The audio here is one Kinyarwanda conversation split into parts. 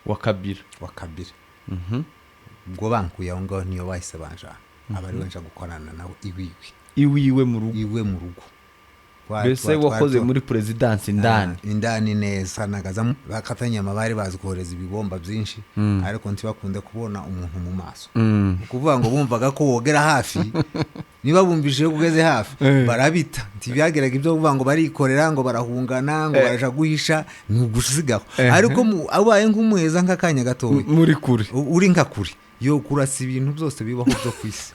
wa Kabila ubwo bankuye aho ngaho niyo bahise banja abari wenja gukorana nawe iwiwe mu rugo bese wakoze muri presidence indani neza nagaza bakatanya amabari bazi kohereza ibibomba byinshi ariko ntibakunde kubona umuntu mu maso ukuvuga ngo bumvaga ko wogera hafi niba bumvije kugeze hafi barabita ntibyageraga ibyo kuvuga ngo barikorera ngo barahungana ngo baraja guhisha ni ugusigaho ariko abaye nk'umuheza nk'akanya gatoya muri kure uri nka kure yo kurasa ibintu byose bibaho byo kwisi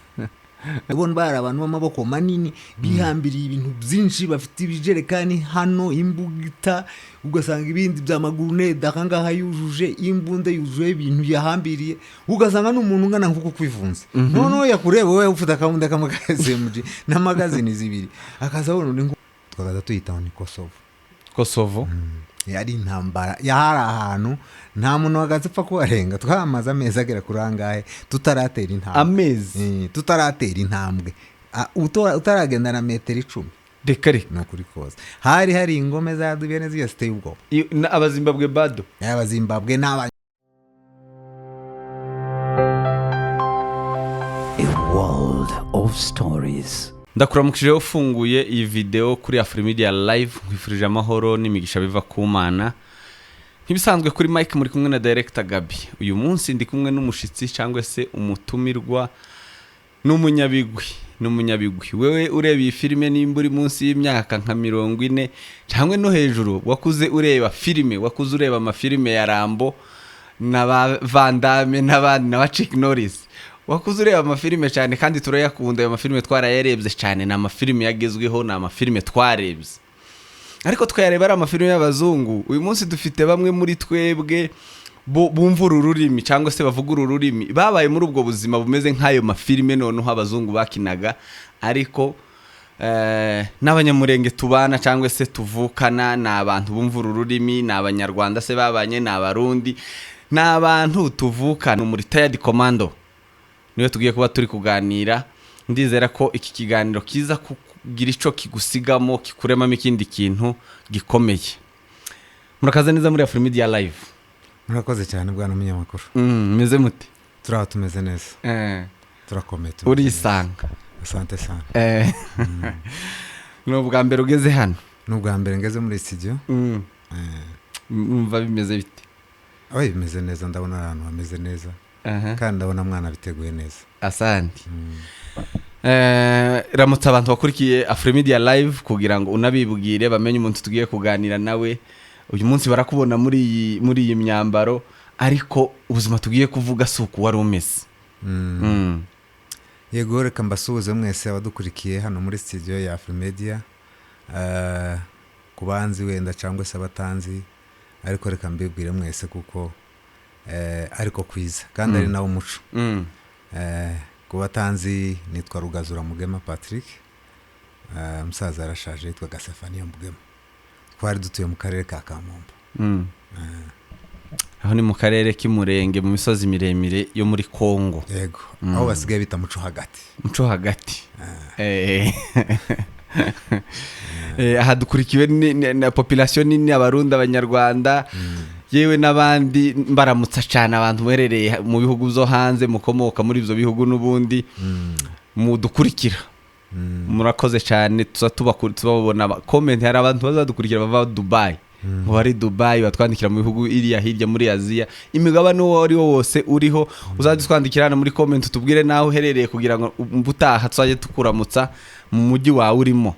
ubona bari abantu b'amaboko manini bihambiriye ibintu byinshi bafite ibijerekani hano imbugita ugasanga ibindi by'amaguru neda kangaha yujuje imbunda yujuje ibintu yahambiriye ugasanga n'umuntu ngana nkuko kwivunze none yakureba wowe ufite akabunda kamagazemuji n'amagazini zibiri akazabona ni nko twagaza tuyitaho ni Kosovo yari intambara yahari ahantu nta muntu wagazipfa kubarenga twamaze amezi agera kurangaye tutaratera intambwe tutaratera intambwe utaragenda na metero 10 reka no kuri koza hari ingome za dubene ziya stay ubwo abazimbabwe bado abazimbabwe n'aba A world of stories. ndakuramukije ufunguye iyi video kuri Afrimedia Live nkwifurije amahoro n'imigisha biva ku Mana ntibisanzwe kuri Mike muri kumwe na Director Gabi uyu munsi ndi kumwe n'umushitsi cyangwa se umutumirwa n'umunyabigwi wewe ureba iyi filime nimba uri munsi y'imyaka nka 40 cyangwa no hejuru wakuze ureba filime wakuze ureba amafilime ya Rambo na Van Damme n'abandi na Chuck Norris wakuze ureba amafilime cyane kandi turayakunda ayo mafilime twarayarebye cyane na amafilime yagezweho na amafilime twarebye ariko twayareba ari amafilime y'abazungu uyu munsi dufite bamwe muri twebwe bumva ururimi cyangwa se bavuga ururimi babaye muri ubwo buzima bumeze nk'ayo mafilime noneho abazungu bakinaga ariko n'abanyamurenge tubana cyangwa se tuvukana na abantu bumva ururimi na abanyarwanda se babanye na abarundi na abantu tuvukana muri Retired Commando niwe tugiye kuba turi kuganira ndizera ko iki kiganiro kiza kugira ico kigusigamo kikuremamo ikindi kintu gikomeye murakaza neza muri Afrimedia Live murakoze cyane bwana munyamakuru meze muti turaho tumeze neza turakomeye urisanga asante sana no bwa mbere ugeze hano no bwa mbere ngeze muri studio umva bimeze bite oye bimeze neza ndabona abantu bameze neza kandi ndabona mwana biteguye neza asante ramutse abantu bakurikiye Afrimedia Live kugira ngo unabibwire bamenye umuntu tugiye kuganira nawe uyu munsi barakubona muri iyi myambaro ariko ubuzima tugiye kuvuga suku wari umeze yego reka mbasuhuze mwese abadukurikiye hano muri studio ya Afrimedia kubanzi wenda cyangwa se abatanzi ariko reka mbibwire mwese kuko ariko kwiza kandi ari nawo muco kubatanzi nitwa Rugazura Mugema Patrick musaza arashaje yitwa Gasefania Mugema twari dutuye mu karere ka Kamombo aho ni mu karere k'Imurenge mu misozi miremire yo muri Kongo yego aho basigaye bita muco hagati aha dukurikiwe na population nini abarundi abanyarwanda yewe nabandi mbaramutsa cyane abantu berereye mu bihugu zo hanze mukomoka muri ivyo bihugu nubundi mudukurikira murakoze cyane tubabona comment hari abantu bazadukurikira bava Dubai bari Dubai batwandikira mu bihugu iriya hirya muri Aziya imigabane wari wose uriho uzadutwandikirana muri comment tubwire naho uherereye kugira ngo mbutaha twaje tukuramutsa mu mujyi wawe urimo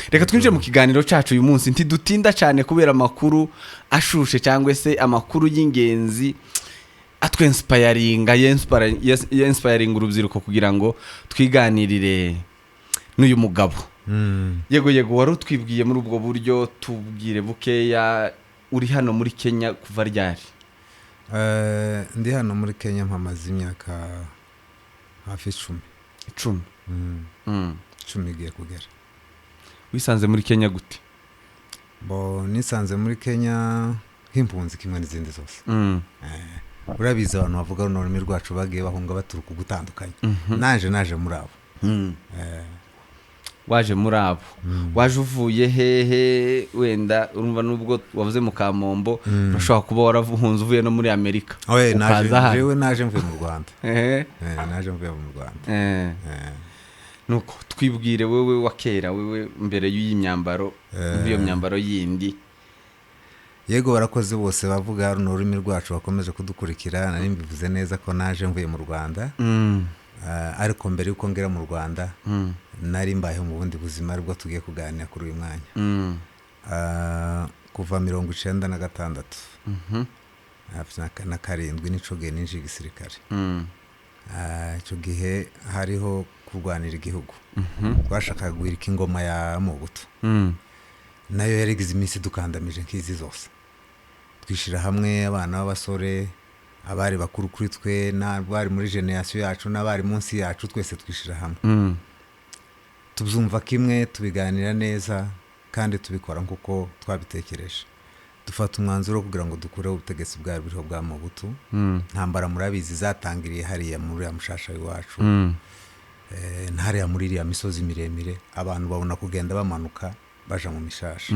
reka twinjire mu kiganiro cyacu uyu munsi ntidutinda cyane kubera amakuru ashushe cyangwa se amakuru y'ingenzi inspiring urubyiruko kugira ngo twiganirire n'uyu mugabo yego wari utwibwiye muri ubwo buryo tubwire bukeya uri hano muri Kenya kuva ryari ndi hano muri Kenya mpamaze imyaka hafi 10 igiye kugera wisanze muri Kenya gute nisanze muri Kenya nk'impunzi kimwe n'izindi zose urabiza abantu bavuga ururimi rwacu bagiye bahunga baturuka gutandukanye naje muri abo waje muri abo waje uvuye hehe wenda urumva nubwo wavuze mu Kamombo urashobora kuba waravuhunze uvuye no muri Amerika naje mvuye mu Rwanda naje mvuye mu Rwanda nuko twibwire wewe wa kera wewe mbere y'uyi myambaro iyo myambaro yindi. Yego barakoze bose bavuga runo rurimi rwacu bakomeje kudukurikira nari mbivuze neza ko naje mvuye mu Rwanda ariko mbere yuko ngera mu Rwanda nari mbayeho mu bundi buzima aribwo tugiye kuganira kuri uyu mwanya kuva 1996 na karindwi nico gihe ninjiye igisirikare. Icyo gihe hariho kurwanira igihugu twashakaga guhirika ingoma ya Mobutu nayo yarigize iminsi dukandamije nk'izi zose twishira hamwe abana b'abasore abari bakuru kuri twe n'abari muri generation yacu n'abari munsi yacu twese twishira hamwe tubyumva kimwe tubiganira neza kandi tubikora nkuko twabitekereje dufata umwanzuro kugira ngo dukure ubutegetsi bwari buriho bwa Mobutu. Ntambara murabizi zatangiriye hariya muri Mushasha iwacu ntariya muri iriya misozi miremire abantu babona kugenda bamanuka baja mu Mishasha.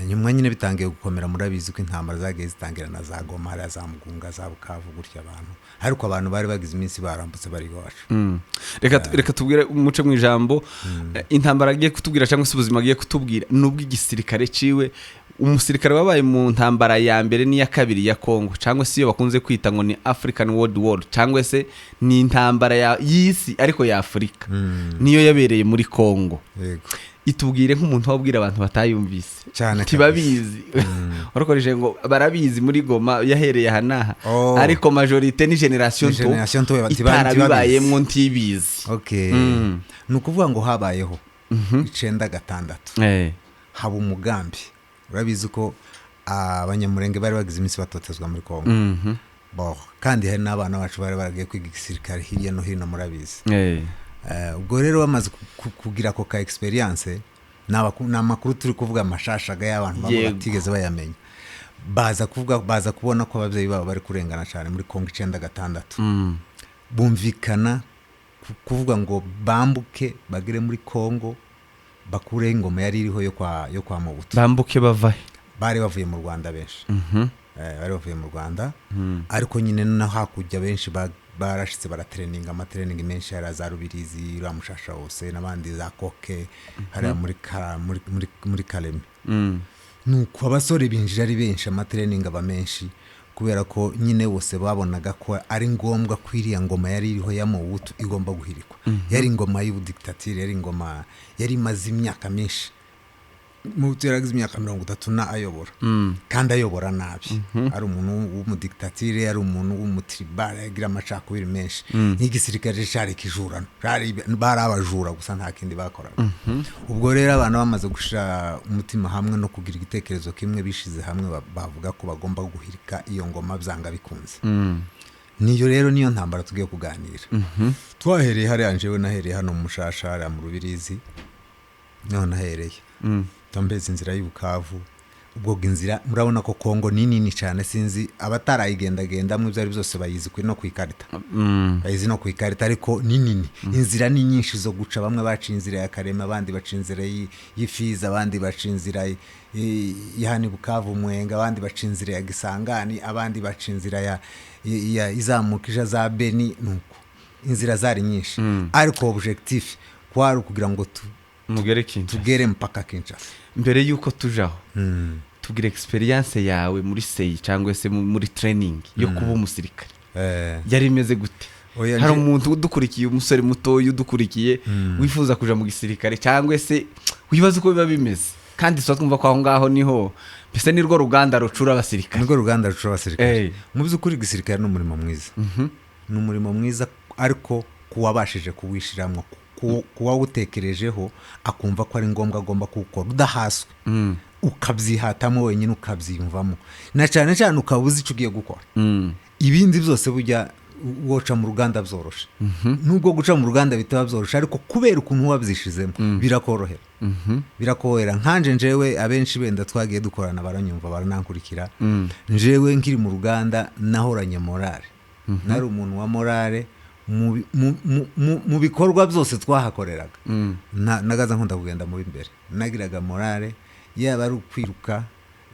Nyuma nyine bitangiye gukomera murabizi ko intambara zagiye zitangira na za Goma hariya za Mugunga za Bukavu gutya abantu ariko abantu bari bagize iminsi barambutse bari iwacu. Reka tubwire umuce mu ijambo intambara agiye kutubwira cyangwa se ubuzima agiye kutubwira nubwo igisirikare ciwe umusirikare wabaye mu ntambara ya mbere n'iya kabiri ya Kongo cyangwa se iyo bakunze kwita ngo ni African World War cyangwa se ni intambara y'isi ariko ya Afrika niyo yabereye muri Kongo. Yego itubwire nk'umuntu wabwira abantu batayumvise tibabizi urakoreshe ngo barabizi muri Goma yahereye hanaha ariko majorité ni generation to itarabibayemwo ntibizi. nukuvuga ngo habayeho 96 haba umugambi urabizi ko abanyamurenge bari bagize iminsi batotezwa muri Kongo kandi hari n'abana bacu bari baragiye kwiga igisirikare hirya no hino murabizi. Ubwo rero bamaze kugira ko ka experience n'amakuru turi kuvuga amashashaga y'abantu batigeze bayamenya baza kubona ko ababyeyi babo bari kurengana cyane muri Kongo 96 bumvikana kuvuga ngo bambuke bagire muri Kongo bakure ingoma yari iriho yo kwa Mobutu. Bambuke bavahe bari bavuye mu Rwanda benshi bari bavuye mu Rwanda ariko nyine no hakujya benshi barashitse baratraininga amatraining menshi hari za Rubirizi Mushasha hose n'abandi za Koke hari muri Kalemi. Nuko abasore binjira ari benshi amatraining aba menshi kubera ko nyine bose babonaga ko ari ngombwa kwiriya ngoma yari iriho ya Mobutu igomba guhirikwa. Yari ingoma y'ubudiktatire yari ingoma yari maze imyaka menshi Mobutu yaragize imyaka 30 na ayobora kandi ayobora nabi ari umuntu w'umudiktatire ari umuntu w'umutribal yagira amacakubiri menshi n'igisirikare cyari kijurano bari abajura gusa nta kindi bakoraga. Ubwo rero abantu bamaze gushira umutima hamwe no kugira igitekerezo kimwe bishize hamwe bavuga ko bagomba guhirika iyo ngoma byanga bikunze. Niyo rero niyo ntambara tugiye kuganira. Twahereye hari anjewe nahereye hano mu Mushasha hari mu Rubirizi none nahereye tambeze inzira y'Ubukavu. Ubwo inzira murabona ko Kongo nini cyane sinzi abatarayigendagenda mu byari byose bayizi kuri no kwikarita bayizi no kwikarita ariko nini inzira ni nyinshi zo guca bamwe baca inzira ya Karema abandi baca inzira y'Ifiza abandi baca inzira y'Hani Bukavu Mwenga abandi baca inzira ya Gisangani abandi baca inzira ya izamukija za Beni. Nuko inzira zari nyinshi ariko objectif kwari kugira ngo tugere mpaka Kinshasa. Mbere yuko tujaho tubwire experience yawe muri sei cyangwa se muri training yo kuba umusirikare yari imeze gute? Hari umuntu udukurikiye umusore muto udukurikiye wifuza kuja mu gisirikare cyangwa se wibaza uko biba bimeze kandi so twumva ko aho ngaho niho bise nirwo ruganda rucura abasirikare nirwo ruganda rucura abasirikare mu by'ukuri igisirikare n'umurimo mwiza n'umurimo mwiza ariko kuwabashije kuwishiramwo kuwa utekerejeho akumva ko ari ngombwa agomba gukora udahaswe ukabyihatamo wenyine ukabyiyumvamo na cyane cyane ukabuza icyo ugiye gukora. Ibindi byose bujya woca mu ruganda byoroshe nubwo guca mu ruganda bitaba byoroshe ariko kubera ukuntu wabyishizemo birakorohera birakorohera. Nkanje njewe abenshi benda twagiye dukorana baranyumva baranankurikira njewe nkiri mu ruganda nahoranye morale nari umuntu wa morale mu bikorwa byose twahakoreraga nagaza nkunda kugenda mu imbere, nagiraga morale, yaba ari ukwiruka,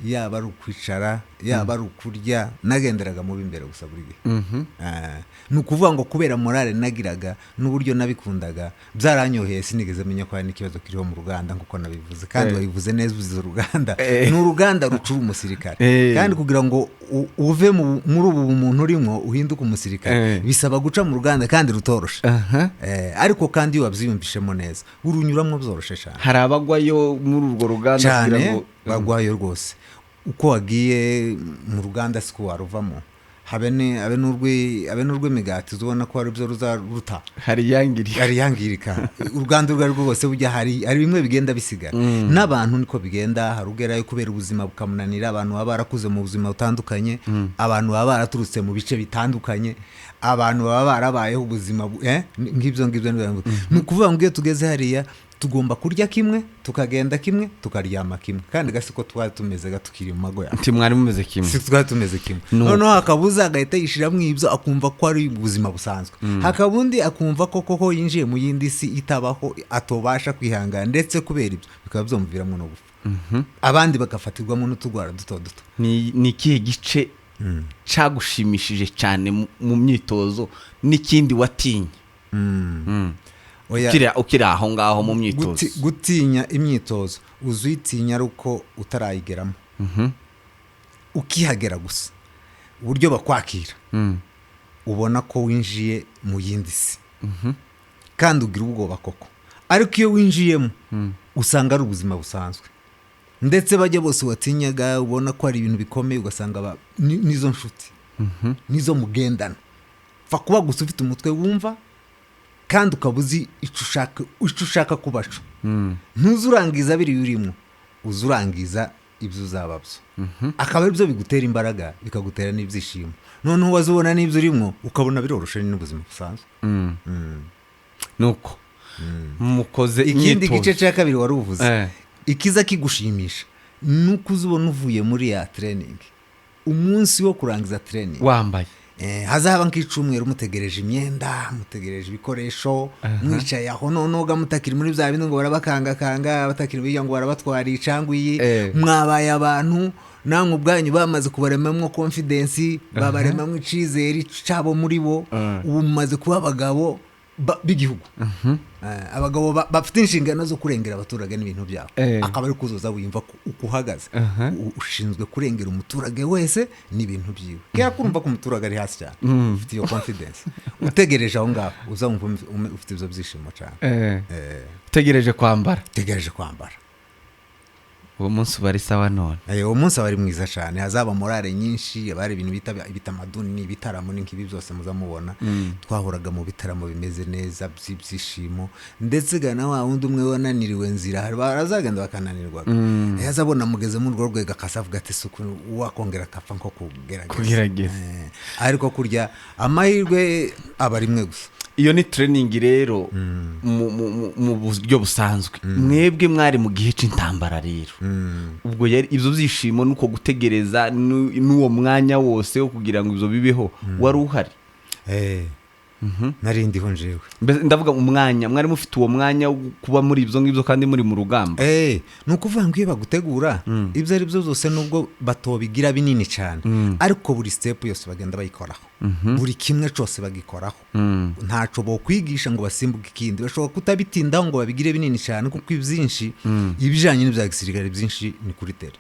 yaba ari ukwicara, yaba ari ukurya, nagenderaga mu imbere gusa buri gihe. Ni ukuvuga ngo kubera morale nagiraga n'uburyo nabikundaga byaranyoheye, sinigeze menya ko hari n'ikibazo kiriho mu ruganda nkuko nabivuze, kandi babivuze neza. Uzize uruganda ni uruganda rucura umusirikare, kandi kugira ngo uve muri ubu bumuntu urimo uhinduke umusirikare bisaba guca mu ruganda kandi rutoroshe. Ariko kandi iyo wabyiyumvishemo neza urunyuramo byoroshe cyane. Hari abagwayo muri urwo ruganda cyane, bagwayo rwose. Uko wagiye mu ruganda siko waruvamo, habe n'urw'imigati uzubona ko ari byo ruzaruta, hari yangirika. Uruganda urwo ari rwo rwose bujya hari bimwe bigenda bisigara. N'abantu niko bigenda, hari ugerayo kubera ubuzima bukamunanira, abantu baba barakuze mu buzima butandukanye, abantu baba baraturutse mu bice bitandukanye, abantu baba barabayeho ubuzima nk'ibyo ni ukuvuga ngo iyo tugeze hariya tugomba kurya kimwe, tukagenda kimwe, tukaryama kimwe, kandi gasiko twari tumeze tukiri mu mago yacu. Mwari mumeze kimwe? Twari tumeze kimwe. Noneho hakabuza agahita yishiramo ibyo akumva ko ari ubuzima busanzwe, hakabundi akumva ko koko yinjiye mu yindi si itabaho, atobasha kwihangana, ndetse kubera ibyo bikaba byumviramo no gupfa. Abandi bagafatirwamo n'utugwara duto duto. Ni ikihe gice cagushimishije cyane mu myitozo n'ikindi watinye? Ukiri aho ngaho mu myitozo. Gutinya imyitozo uzuyitinya ari uko utarayigeramo. Ukihagera gusa uburyo bakwakira, ubona ko winjiye mu yindi si, kandi ugira ubwoba koko. Ariko iyo winjiyemo usanga ari ubuzima busanzwe, ndetse bajya bose watinyaga ubona ko ari ibintu bikomeye, ugasanga nizo nshuti, nizo mugendana. Fa kuba gusa ufite umutwe wumva, kandi ukabuzi icyo ushaka kubaco. Ntuzurangiza biri urimo, uzurangiza ibyo uzababyo. Akaba ari byo bigutera imbaraga, bikagutera n'ibyishimo. Noneho wazubona n'ibyo urimo ukabona biroroshe n'ubuzima busanzwe. Nuko mukoze ikindi gice cya kabiri wari uvuze, ikiza kigushimisha nuko uzubona uvuye muri ya training, umunsi wo kurangiza training wambaye hazaba nk'icumweru mutegereje imyenda, mutegereje ibikoresho, mwicaye aho noneho mutakiri muri bya bintu ngo barabakanga, batakiri biya ngo barabatwara icangwiye, mwabaye abantu namwe ubwanyu bamaze kubaremamwo confidence, babaremamwo icizere cyabo muri bo, ubu mumaze kuba abagabo b'igihugu. Abagabo bafite inshingano zo kurengera abaturage n'ibintu byabo. Akaba ari kuzoza wimva uko uhagaze, ushinzwe kurengera umuturage wese n'ibintu byiwe. Kera kurumva ko umuturage ari hasi cyane, ufite iyo confidence, utegereje aho ngaho uzumva ufite ibyo byishimo cyane. Utegereje kwambara uwo munsi bari sawa none. Uwo munsi bari mwiza cyane, hazaba morale nyinshi, abari ibintu bita amaduni, ibitaramo n'ikibi byose muzamubona. Twahuraga mu bitaramo bimeze neza by'ibyishimo, ndetse gana wa wundi umwe wananiriwe nzira barazagenda bakananirwa, yazabona mugeze mu rwo rwego akasavuga ati suku wakongera kapfa nko kugerageza. Ariko kurya amahirwe aba rimwe gusa. Iyo ni training rero mu buryo busanzwe. Mwebwe mwari mu gihe c'intambara rero, ubwo ibyo byishimo nuko gutegereza n'uwo mwanya wose wo kugira ngo ibyo bibeho wari uhari? Nari ndiho njewe. Ndavuga umwanya mwari mufite uwo mwanya wo kuba muri ibyo ngibyo kandi muri mu rugamba. Ni ukuvuga ngo iyo bagutegura ibyo ari byo byose nubwo batobigira binini cyane, ariko buri step yose bagenda bayikoraho, buri kimwe cyose bagikoraho. Ntaco bo kwigisha ngo basimbuke ikindi, bashobora kutabitindaho ngo babigire binini cyane, kuko ibyinshi ibijanye n'ibya gisirikare byinshi ni kuri tere.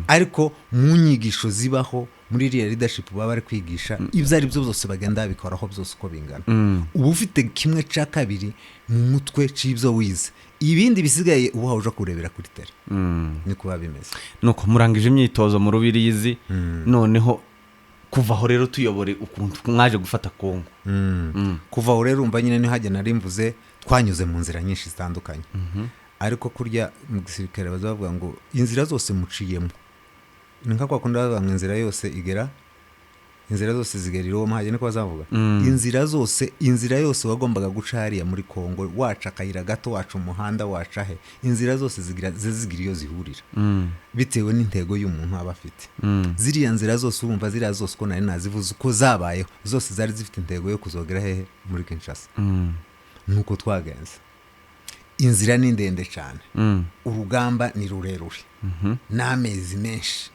Ariko mu nyigisho zibaho muri real leadership baba bari kwigisha ibyo ari byo byose bagenda babikoraho byose uko bingana. Ubu ufite kimwe cya kabiri mu mutwe c'ibyo wize, ibindi bisigaye ubu haje kurebera kuri tere. Ni kuba bimeze. Nuko murangije imyitozo mu Rubirizi, noneho kuva aho rero tuyobore ukuntu mwaje gufata Kongo. Kuva aho rero umva nyine ni hajya nari mvuze, twanyuze mu nzira nyinshi zitandukanye. Ariko kurya mu gisirikare bazavuga ngo inzira zose muciyemo, ni nka kwa kundi bavuga ngo inzira yose inzira zose zigera i Roma hagene ko bazavuga inzira yose wagombaga guca hariya muri Kongo waca akayira gato waca umuhanda waca he inzira zose zigira iyo zihurira bitewe n'intego y'umuntu aba afite ziriya nzira zose urumva ziriya zose ko nari nazivuze uko zabayeho zose zari zifite intego yo kuzogera hehe muri Kinshasa nuko twagenze inzira ni ndende cyane urugamba ni rurerure n'amezi menshi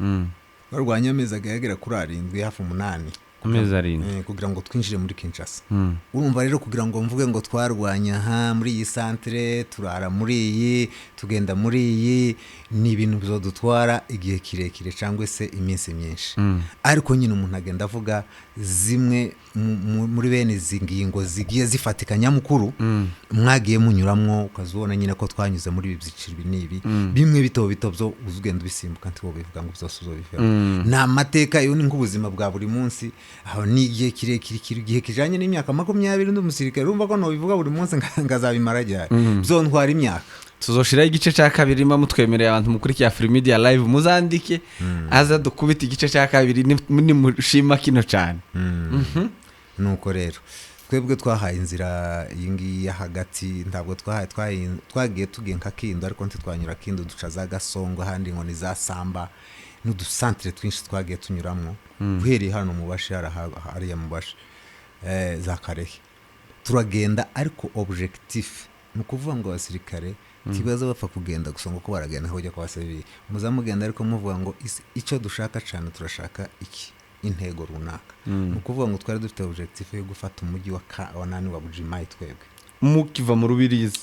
barwanya amezi agera kuri 7 hafi 8 amezi 7 kugira ngo twinjire muri Kinshasa urumva rero kugira ngo mvuge ngo twarwanya muri iyi centre turara muri iyi tugenda muri iyi ni ibintu bizodutwara igihe kirekire cyangwa se iminsi myinshi ariko nyine umuntu agenda avuga zimwe muri bene izi ngingo zigiye zifatikanya mukuru mwagiye munyuramwo ukazubona nyine ko twanyuze muri ibi byiciro binibi bimwe bito byo uzugenda bisimbuka ntiwo bivuga ngo byose uzobivera na mateka yo ni nk'ubuzima bwa buri munsi aho ni igihe kirekire igihe kijanye n'imyaka 20 n'umusirikare urumva ko no bivuga buri munsi ngazabimara ryari byontwara imyaka tuzoshiraho igice cya kabiri mba mutwemereye abantu mukurikiye Free Media Live muzandike aza dukubita igice cya kabiri ni mushima kino cyane nuko rero twebwe twahaye inzira yingi ya hagati ntabwo twagiye tugenka Kindo ariko ntitwanyura Kindo duca za Gasongo handi ngo ni za Samba n'udusantre twinshi twagiye tunyuramo uhereye hano mu Bashi hariya mu Bashi za Karehe turagenda ariko objectif nukuvuga ngo abasirikare kibazo bapfa kugenda gusonga ko baragenda hojya kwa civil muzamugenda ariko muvuga ngo icyo dushaka cyane turashaka iki intego runaka nukuvuga ngo twari dufite objectif yo gufata umujyi wa nani wa Bujimayi twebwe mukiva mu Rubirizi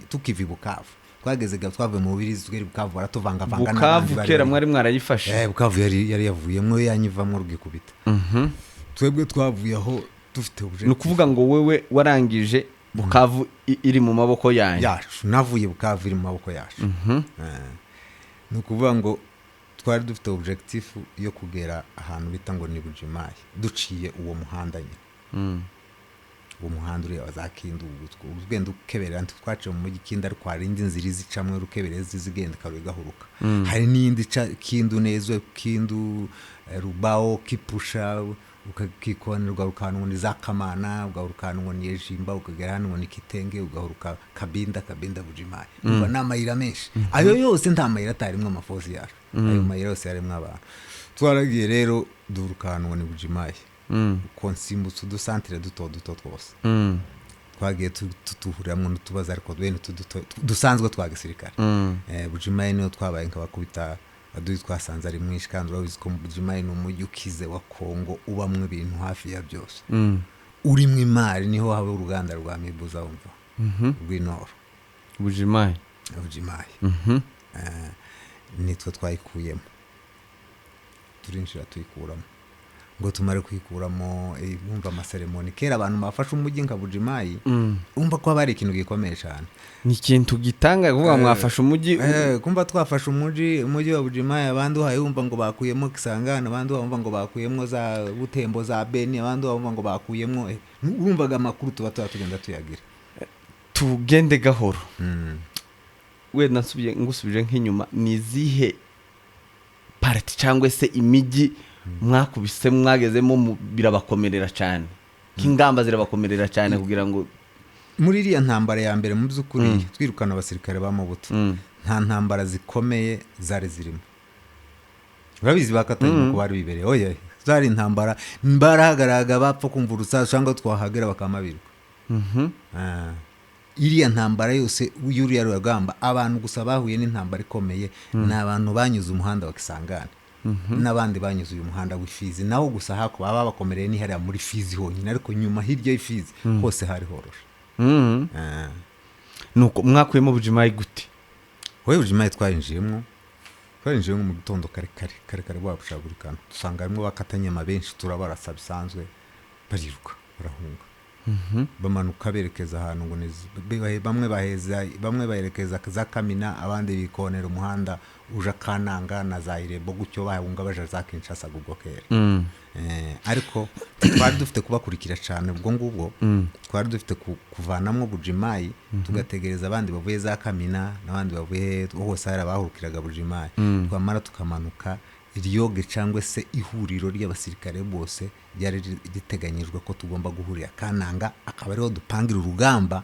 tukiva Bukavu twageze twavuye mu Rubirizi tugera Bukavu baratuvanga Bukavu kera mwari mwarayifashe Bukavu yari yavuyemo yanyivamo rugikubita twebwe twavuye aho dufite objectif nukuvuga ngo wewe warangije Bukavu iri mu maboko yacu navuye Bukavu iri mu maboko yacu nukuvuga ngo twari dufite objectif yo kugera ahantu bita ngo ni Bujimayi duciye uwo muhanda nyine uwo muhanda uri abazakindu ugenda ukeberera twaciye mu mujyi Kindu ariko hari indi nzira izicamwe rukebereza zigenda karugahuruka hari n'indi Kindu nezo Kindu Rubao Kipusha ukakikonerwa rukanwa ni za Kamana ugarukanwa ni Ejimba ukagera hano ni Kitenge ugahuruka Kabinda Bujimayi umva namayira menshi ayo yose nta mayira atarimwe amafosi yacu ayo mayira yose yarimwe abantu twaragiye rero durukanwa ni Bujimayi konsimbutse udusantre duto twose twagiye tutuhuramwe n'utubaza ariko bene dusanzwe twa gisirikare Bujimayi niyo twabaye nkabakubita aduyi twasanze ari mwinshi kandi urabizi ko Bujimayi ni umujyi ukize wa Kongo ubamwe ibintu hafi ya byose urimwe imari niho haba uruganda rwa Mibuza wumva rw'Inoro Bujimayi nitwe twayikuyemo turinjira tuyikuramo ngo tumare kwikuramo bumva amaseremoni kera abantu bafashe umujyi nka Bujimayi umva ko bari ikintu gikomeye cyane ni ikintu gitanga kuvuga mwafashe umujyi kumva twafashe umujyi wa Bujimayi abandi uhaye wumva ngo bakuyemo Kisangana abandi wumva ngo bakuyemo za Butembo za Beni abandi wumva ngo bakuyemo urumvaga amakuru tuba tugenda tuyagira tugende gahoro we ngusubije nk'inyuma ni zihe party cyangwa se imijyi mwakubise mwagezemo birabakomerera cyane k'ingamba zirabakomerera cyane kugira ngo muri iriya ntambara ya mbere mu by'ukuri twirukana abasirikare ba Mobutu nta ntambara zikomeye zari zirimo urabizi bakatanye ko bari bibereye oya zari intambara barahagaraga bapfa kumva urusasu cyangwa twahagera bakamabiruka iriya ntambara yose y'uriya rugamba abantu gusa bahuye n'intambara ikomeye ni abantu banyuze umuhanda wa Kisangani n'abandi banyuze uyu muhanda w'Ifizi nawo gusa hako baba bakomereye ni hariya muri Fizi honyine ariko nyuma hirya y'Ifizi hose hari horoshe nuko mwakuyemo Bujimayi gute wowe Bujimayi twarinjiyemo mu gitondo kare bwabushaburikana dusanga harimo bakatanyama benshi turabarasa bisanzwe bariruka barahunga bamanuka berekeza ahantu ngo bamwe baherekeza za Kamina abandi bikonera umuhanda uja Kananga na Zairebo gutyo bahunga baje za Kinshasa gugokera ariko twari dufite kubakurikira cyane ubwo ngubwo twari dufite kuvanamwo Bujimayi tugategereza abandi bavuye za Kamina n'abandi bavuye hose hari abahurukiraga Bujimayi twamara tukamanuka riyoge cyangwa se ihuriro ry'abasirikare bose ryari riteganyijwe ko tugomba guhurira Kananga, akaba ariho dupangira urugamba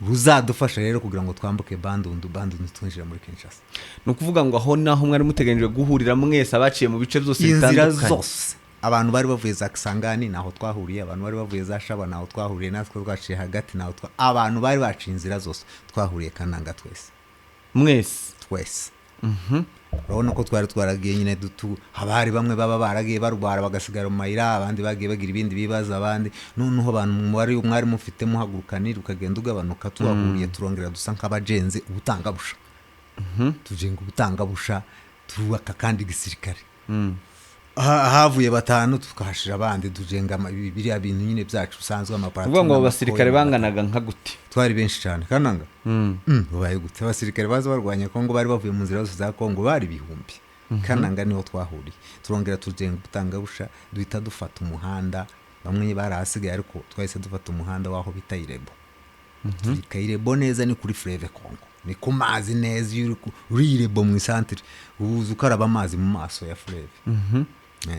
ruzadufasha rero kugira ngo twambuke Bandundu twinjira muri Kinshasa. ni ukuvuga ngo aho naho mwari muteganyije guhurira mwese abaciye mu bice byose inzira bitandukanye zose, abantu bari bavuye za Kisangani naho twahuriye, abantu bari bavuye za Shaba naho twahuriye, natwe twaciye hagati naho abantu bari baciye inzira zose twahuriye Kananga twese. urabona ko twari twaragiye nyine haba hari bamwe baba baragiye barwara bagasigara mu mayira, abandi bagiye bagira ibindi bibazo, abandi noneho abantu mwari mufite muhagurukanira ukagenda ugabanuka, twahuriye turongera dusa nk'abajenze ubutangabusha. tujenga ubutangabusha turubaka kandi gisirikare. havuye batanu tukahashira abandi tujenga biriya bintu nyine byacu usanzwe amaparatu. uvuga ngo abasirikare banganaga nka gute? twari benshi cyane Kananga. Ubaye gute abasirikare baza barwanya Kongo bari bavuye mu nzira zose za Kongo bari bihumbi. Kananga niho twahuriye turongera tujenga ubutangabusha, duhita dufata umuhanda, bamwe barahasigaye ariko twahise dufata umuhanda waho bita Irebo. Irebo neza ni kuri Fleuve Congo, ni ku mazi neza, uri Irebo mu centre ubuze ukaraba amazi mu maso ya Fleuve.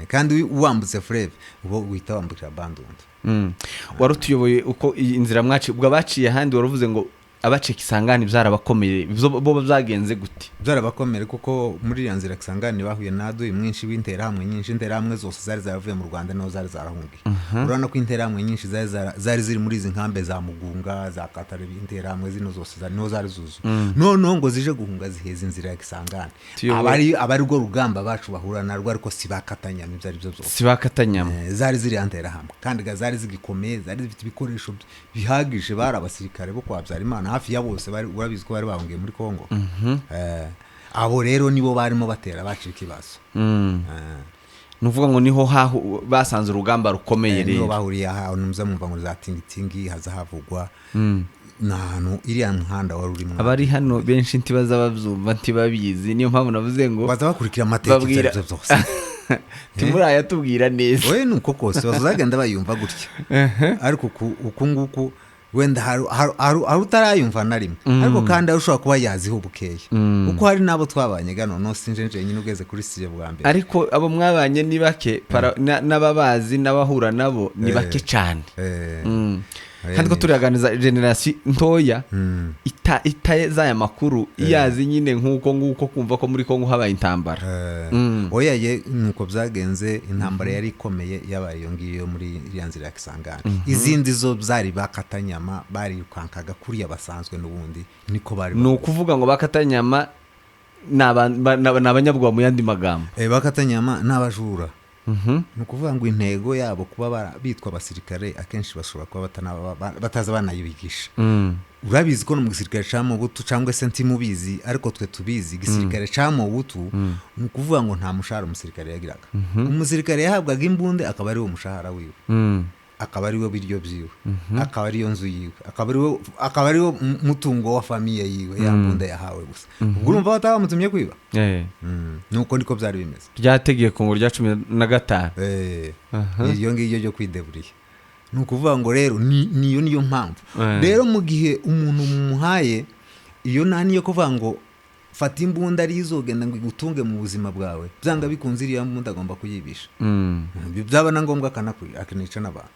Kandi uwambutse Fleuve ubo uhita wambukira Bandundu. warutuyoboye uko inzira mwaci ubwo abaciye handi waruvuze ngo abaciye Kisangani byarabakomeye, bo byagenze gute? Byarabakomere kuko muri ya nzira Kisangani bahuye nado mwinshi w'interahamwe nyinshi, interahamwe zose zari zaravuye mu Rwanda no zari zarahungiye. Urana ko interahamwe nyinshi zari ziri muri izi nkambe za Mugunga za Katare, interahamwe zino zose zari zuzu. None ngo zije guhunga ziheza inzira ya Kisangani. abari rwo rugamba bacu bahura narwo, ariko sibakatanyama ibyo ari byo byose, sibakatanyama. zari ziri interahamwe kandi zari zigikomeye, zari zifite ibikoresho bihagije, bari abasirikare bo kwa Habyarimana hafi ya bose urabizi ko bari bahungiye muri Kongo. Abo rero nibo barimo batera bacika ikibazo. nuvuga ngo niho basanze urugamba rukomeye rero. Niho bahuriye aho numza mumva ngo za tingitingi haza havugwa. Nahano iriya muhanda wari urimo. Abari hano benshi ntibaza bavyumva ntibabizi, niyo mpamvu navuze ngo baza bakurikira amateka y'ibyo byose. Timuraya tubwira neza. Oye nuko kose bazagenda bayumva gutya. Ariko uku nguku wenda haru utarayumva na rimwe, ariko kandi ushobora kuba yaziho bukeye uko hari nabo twabanye gano no sinjenje nyine ugeze kuri sije bwa mbere. Ariko abo mwabanye ni bake n'ababazi n'abahura nabo ni bake cyane. Kandi ko turiyaganiza generation ntoya itaza aya makuru iyazi nyine nkuko kumva ko muri Kongo habaye intambara. Oya ye nuko byagenze, intambara yari ikomeye yabaye iyo ngiyo muri iriya nzira ya Kisangani. Izindi zo zari bakatanyama, bari kwankaga kuri abasanzwe n'ubundi niko bari. No kuvuga ngo bakatanyama n'abanyabwa mu yandi magambo. Bakatanyama n'abajura. Nukuvuga ngo intego yabo kuba bitwa abasirikare akenshi bashobora kuba bataza banayibigisha. Urabizi ko no mu gisirikare ca Mobutu cyangwa se ntimubizi, ariko twe tubizi gisirikare ca Mobutu nukuvuga ngo nta mushahara umusirikare yagiraga. Umusirikare yahabwaga imbunde akaba ari wo mushahara wiwe, akaba ari wo biryo byiwe, akaba ari yo nzu yiwe, akaba ari wo mutungo wa famiye yiwe, yambunda yahawe gusa. Ubwo urumva batabamutumye kwiba. Nuko niko byari bimeze. Ryategeye ku ngo rya 15. Iyo ngiyo yo kwideburiye. Nukuvuga ngo rero niyo mpamvu. Rero mu gihe umuntu mumuhaye iyo niyo kuvuga ngo fata imbunda ari izogenda ngo igutunge mu buzima bwawe, byanga bikunze iriya mbunda agomba kuyibisha. Byaba na ngombwa akanica n'abantu.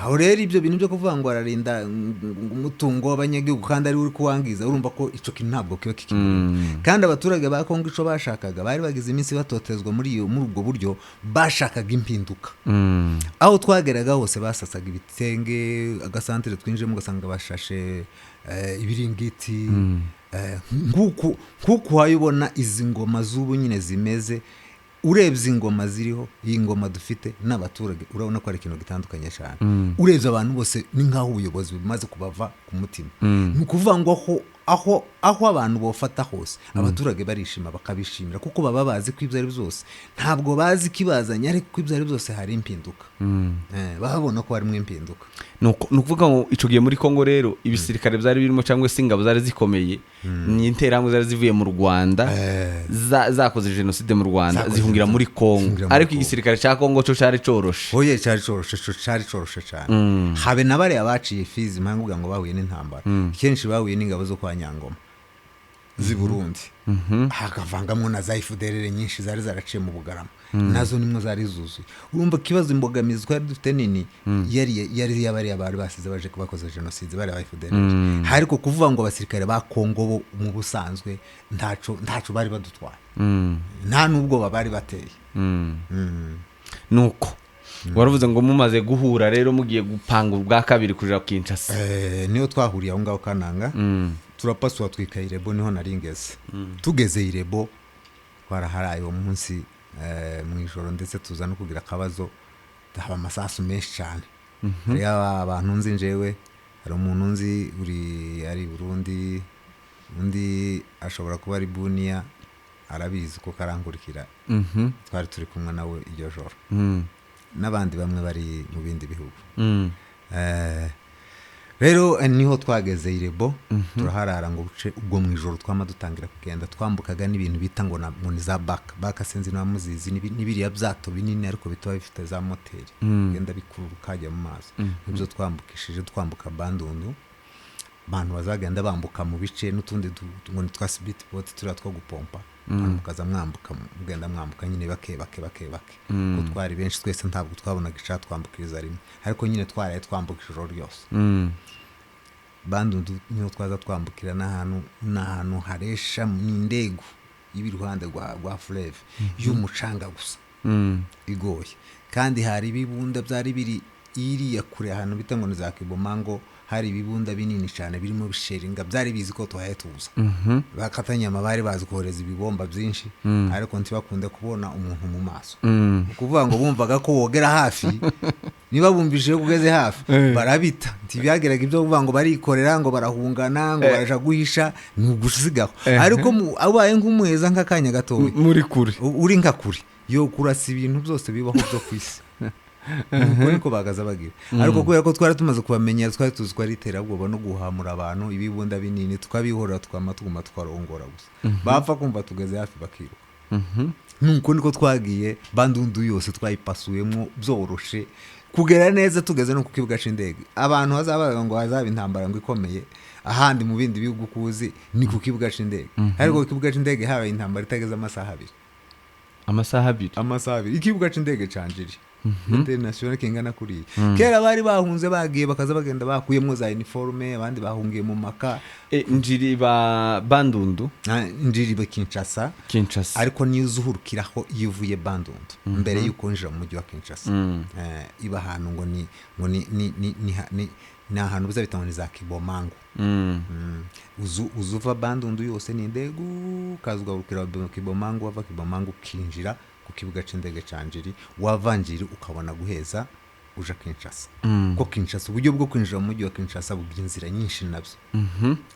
Aho rero ibyo bintu byo kuvuga ngo ararinda umutungo w'abanyagihugu kandi ari uri kuwangiza, urumva ko ico kintu ntabwo kiba kikimuri. Kandi abaturage ba Kongo ico bashakaga bari bagize iminsi batotezwa muri ubwo buryo, bashakaga impinduka. Aho twageraga hose basasaga ibitenge, agasantere twinjemo ugasanga bashashe ibiringiti. Nkuko wayibona izi ngoma z'ubu nyine zimeze, urebye ingoma ziriho, iyi ngoma dufite n'abaturage urabona ko ari ikintu gitandukanye cyane. Urebye abantu bose ni nkaho ubuyobozi bumaze kubava ku mutima. Nukuvuga ngo aho abantu bofata hose abaturage barishima bakabishimira, kuko baba bazi ko ibyo ari byose ntabwo bazi kibazanya, ariko ko ibyo ari byose hari impinduka. Babona ko harimo impinduka. Nukuvuga ngo ico giye muri Kongo rero ibisirikare byari birimo cyangwa se ingabo zari zikomeye, ni interahamwe zari zivuye mu Rwanda zakoze genocide mu Rwanda zihungira muri Kongo, ariko igisirikare cya Kongo cyo cyari coroshe. Oye cyari coroshe cyane. Habe nabare abaciye Fizi mpanguga ngo bahuye n'intambara, kenshi bahuye n'ingabo zo kwa Nyangoma. z'i Burundi hakavangamwo na za FDLR nyinshi zari zaraciye mu Bugarama nazo nimwe zari zuzuye urumva kibazo imbogamizi twari dufite nini yari yabari abari basize baje kubakoza genocide bari FDLR hariko kuvuga ngo abasirikare ba Kongo bo mu busanzwe ntaco bari badutwaye nta nubwo babari bateye nuko waravuze ngo mumaze guhura rero mugiye gupanga ubwa kabiri kuja Kinshasa niyo twahuriye aho ngaho Kananga turapaswa twika Irebo niho naringeze tugeze Irebo twaraharaye uwo munsi mu ijoro ndetse tuza no kugira akabazo haba amasasu menshi cyane hari abantu nzi njewe hari umuntu nzi ari Burundi undi ashobora kuba ari Bunia arabizi ko karangurikira twari turi kumwe nawe iryo joro n'abandi bamwe bari mu bindi bihugu rero niho twageze Irebo turaharara ngo buce ubwo mu ijoro twama dutangira kugenda twambukaga n'ibintu bita ngo ni za baka sinzi n'amuzizi n'ibiriya byato binini ariko bitaba bifite za moteri genda bikururuka kajya mu mazi nibyo twambukishije twambuka Bandundu abantu bazagenda bambuka mu bice n'utundi ngo ni twa speed boat turi two gupompa mukaza mwambuka mugenda mwambuka nyine bake ko twari benshi twese ntabwo twabonaga ica twambukiriza rimwe ariko nyine twaraye twambuka ijoro ryose Bandundu niho twaza twambukira n'ahantu haresha n'indego y'ibiruhande rwa fleuve y'umucanga gusa igoye kandi hari ibibunda byari biri iriya kure ahantu bita ngo ni za Kibomango hari ibibunda binini cyane birimo bisheringa byari bizi ko twaye tuza bakatanya amabari bazi kohereza ibibomba byinshi ariko ntibakunde kubona umuntu mu maso ukuvuga ngo bumvaga ko wogera hafi niba bumvije kugeze hafi barabita ntibyageraga ibyo kuvuga ngo barikorera ngo barahungana ngo baraja guhisha nugusigaho ariko abaye nk'umuheza nk'akanya gato muri kure uri nka kure yo kurasa ibintu byose bibaho byo kwisi niko bagaza bagira ariko kubera ko twari tumaze kubamenyera twari tuzi ko ari iterabwoba no guhamura abantu ibibunda binini tukabihorera tuguma twarongora gusa bapfa kumva tugeze hafi bakiruka nuko niko twagiye Bandundu yose twayipasuyemo byoroshe kugera neza tugeze no ku kibuga c'indege abantu bazabaga ngo hazaba intambara ngo ikomeye ahandi mu bindi bihugu kuzi ni ku kibuga c'indege ariko ku kibuga c'indege habaye intambara itageze amasaha abiri ikibuga c'indege canjiri international kingana kuri kera bari bahunze bagiye bakaza bagenda bakuyemo za uniforme abandi bahungiye mu maka njiri ba Bandundu njiri ba Kinshasa ariko nizuhurukiraho yivuye Bandundu mbere yuko njira mu mujyi wa Kinshasa iba ahantu ngo ni ahantu bizabita ngo ni za Kibomango uzuva Bandundu yose ni indegu kazugahurukira Kibomango wava Kibomango kinjira ku kibuga c'indege canjiri wavanjiri ukabona guheza uja Kinshasa ko Kinshasa uburyo bwo kwinjira mu mujyi wa Kinshasa bugira inzira nyinshi nabyo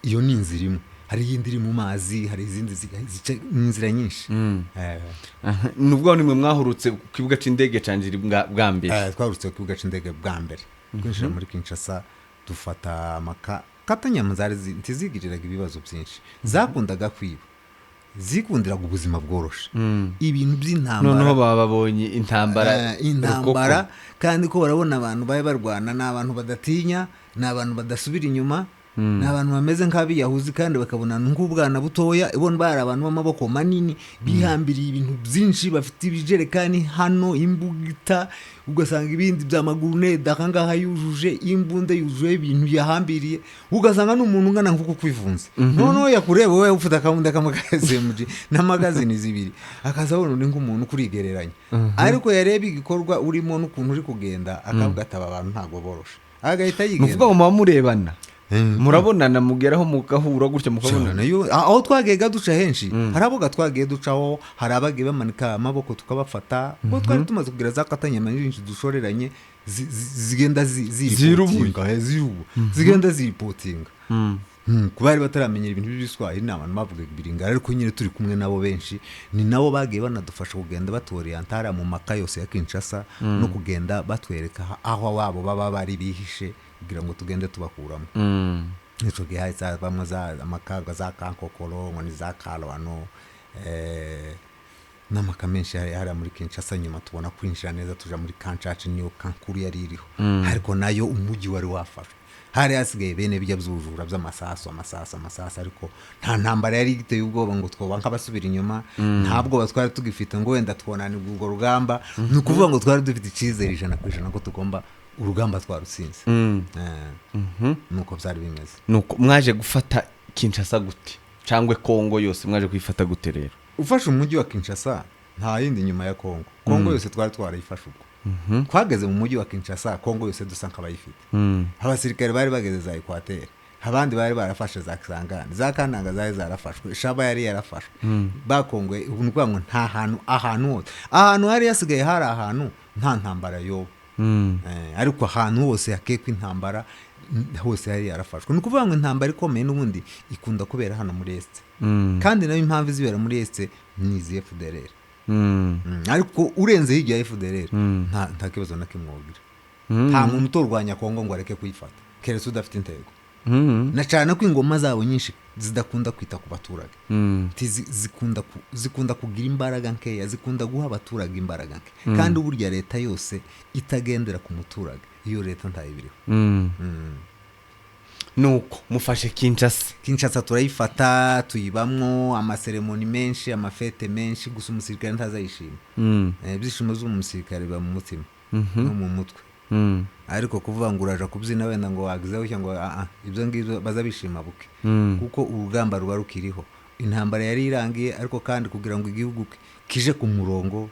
iyo ni inzira imwe hari iyindi iri mu mazi hari izindi inzira nyinshi nubwo nimwe mwahurutse ku kibuga c'indege canjiri bwa mbere twahurutse ku kibuga c'indege bwa mbere kwinjira muri Kinshasa dufata katanyama zari ntizigiriraga ibibazo byinshi zakundaga kwiba zikundiraga ubuzima bworoshe ibintu by'intambara noneho bababonye intambara kandi ko barabona abantu baye barwana n'abantu badatinya n'abantu badasubira inyuma n'abantu bameze nk'abiyahuzi kandi bakabona nk'ubwana butoya ibona bari abantu b'amaboko manini bihambiriye ibintu byinshi bafite ibijerekani hano imbugita ugasanga ibindi by'amaguru nedakangaha yujuje imbunda yujuje ibintu yahambiriye ugasanga n'umuntu ngana nkuko kwivunze noneho yakureba wowe ufite akabunda kamagazemuji n'amagazini zibiri akazabona ni nk'umuntu kurigereranya ariko yareba igikorwa urimo n'ukuntu uri kugenda akavuga ataba abantu ntago boroshe agahita yigenda nuvuga ngo mubamurebana murabonana mugeraho mugahura gutya mukabonana aho twagega duca henshi hari abo gatwagiye ducaho hari abagiye bamanika amaboko tukabafata ko twari tumaze kugira zakatanyama nyinshi dushoreranye zigenda zigenda ziripotinga kubari bataramenyera ibintu by'Iswahili n'abantu bavuga ibiringara ariko nyine turi kumwe nabo benshi ni nabo bagiye banadufasha kugenda batorientara mu maka yose ya Kinshasa no kugenda batwereka aho wabo baba bari bihishe kugira ngo tugende tubakuramo nico gihe bamwe za amakaga za Kankokoro ngo ni za Kalwano n'amaka menshi hari muri Kinshasa nyuma tubona kwinjira neza tuja muri Kanchachi niyo Kankuru yari iriho ariko nayo umujyi wari wafashwe hari hasigaye bene bijya by'ubujura by'amasasu ariko nta ntambara yari igiteye ubwoba ngo twoba nk'abasubira inyuma ntabwo twari tugifite ngo wenda twonanirwa urwo rugamba ni ukuvuga ngo twari dufite icyizere 100% ko tugomba urugamba twarutsinze nuko byari bimeze. nuko mwaje gufata Kinshasa gute cyangwa Kongo yose mwaje kuyifata gute rero? Ufashe umujyi wa Kinshasa nta yindi nyuma ya Kongo yose twari twarayifashe ubwo twageze mu mujyi wa Kinshasa Kongo yose dusa nk'abayifite abasirikare bari bageze za Equateur abandi bari barafashe za Kisangani za Kananga zari zarafashwe Shaba yari yarafashwe bakongwe ubuntu ngo nta ahantu hose ahantu hari yasigaye hari ahantu nta ntambara yo ariko ahantu hose yakekwa intambara hose yari yarafashwe ni ukuvuga ngo intambara ikomeye n'ubundi ikunda kubera hano muri Est kandi nayo impamvu zibera muri Est ni FDLR ariko urenze hirya ya FDLR nta kibazo na kimwe wogira nta muntu utorwanya Kongo ngo areke kuyifata keretse udafite intego na cyane ko ingoma zabo nyinshi zidakunda kwita ku baturage zikunda kugira imbaraga nkeya zikunda guha abaturage imbaraga nke kandi uburya leta yose itagendera ku muturage iyo leta ntayibiriho nuko mufashe Kinshasa turayifata tuyibamwo amaseremoni menshi amafete menshi gusa umusirikare ntazayishima ibyishimo z'umusirikare biba mu mutima no mu mutwe ariko kuvuga ngo uraje kubyina wenda ngo wagizeho cyangwa ibyo ngibyo bazabishima buke kuko urugamba ruba rukiriho intambara yari irangiye ariko kandi kugira ngo igihugu kije ku murongo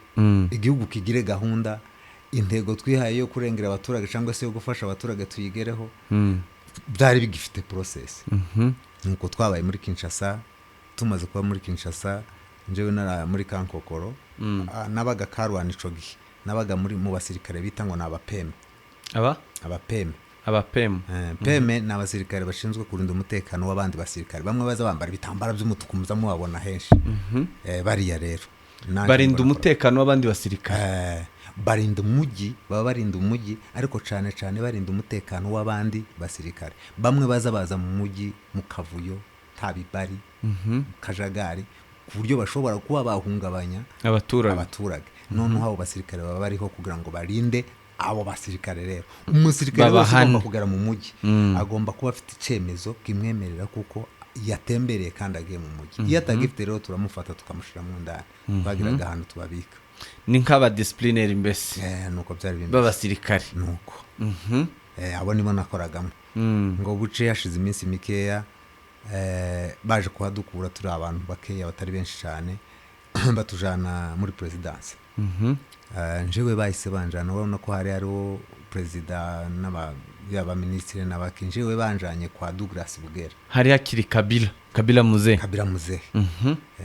igihugu kigire gahunda intego twihaye yo kurengera abaturage cyangwa se yo gufasha abaturage tuyigereho byari bigifite process nuko twabaye muri Kinshasa tumaze kuba muri Kinshasa njewe nara muri Kankokoro nabaga karwani ico gihe nabaga muri mu basirikare bita ngo nabapeme peme n'abasirikare bashinzwe kurinda umutekano w'abandi basirikare bamwe baza bambara bitambara by'umutuku muzamu wabona henshi bariya rero barinda umutekano w'abandi basirikare barinda umujyi baba barinda umujyi ariko cyane barinda umutekano w'abandi basirikare bamwe baza mu mujyi mu kavuyo tabibari kajagari ku buryo bashobora kuba bahungabanya abaturage noneho abo basirikare baba bariho kugira ngo barinde abo basirikare rero umusirikare wese agomba kugera mu mujyi agomba kuba afite icyemezo kimwemerera kuko yatembereye kandi agiye mu mujyi iyo atagifite rero turamufata tukamushira mu ndani twagiraga ahantu tubabika ni nk'aba disciplinary mbese nuko byari bimeze b'abasirikare nuko abo nibo nakoragamo ngo buce yashize iminsi mikeya baje kuhadukura turi abantu bakeya batari benshi cyane batujana muri presidence njewe bahise banjana urabona ko hari hariho perezida y'aba ministre n'abakinjewe banjanye kwa Douglas Bugera hari hakiri Kabila Muze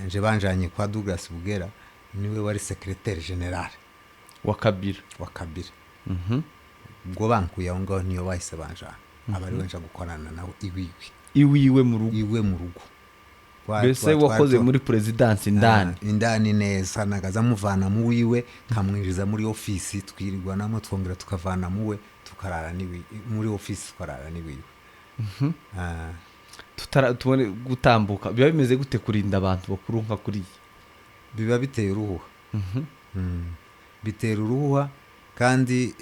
nje banjanye kwa Douglas Bugera niwe wari secrétaire général wa Kabila ubwo bankuye aho ngaho niyo bahise banjana abari wenja gukorana nawe iwiwe mu rugo bese wakoze muri presidence indani neza nagaza muvana mu wiwe nkamwinjiza muri office twirirwa namwe twongera tukavana muwe tukarara niwe muri office tukarara niwe tubone gutambuka biba bimeze gute kurinda abantu bakurunka kuri biba biteye uruhuha bitera uruhuha kandi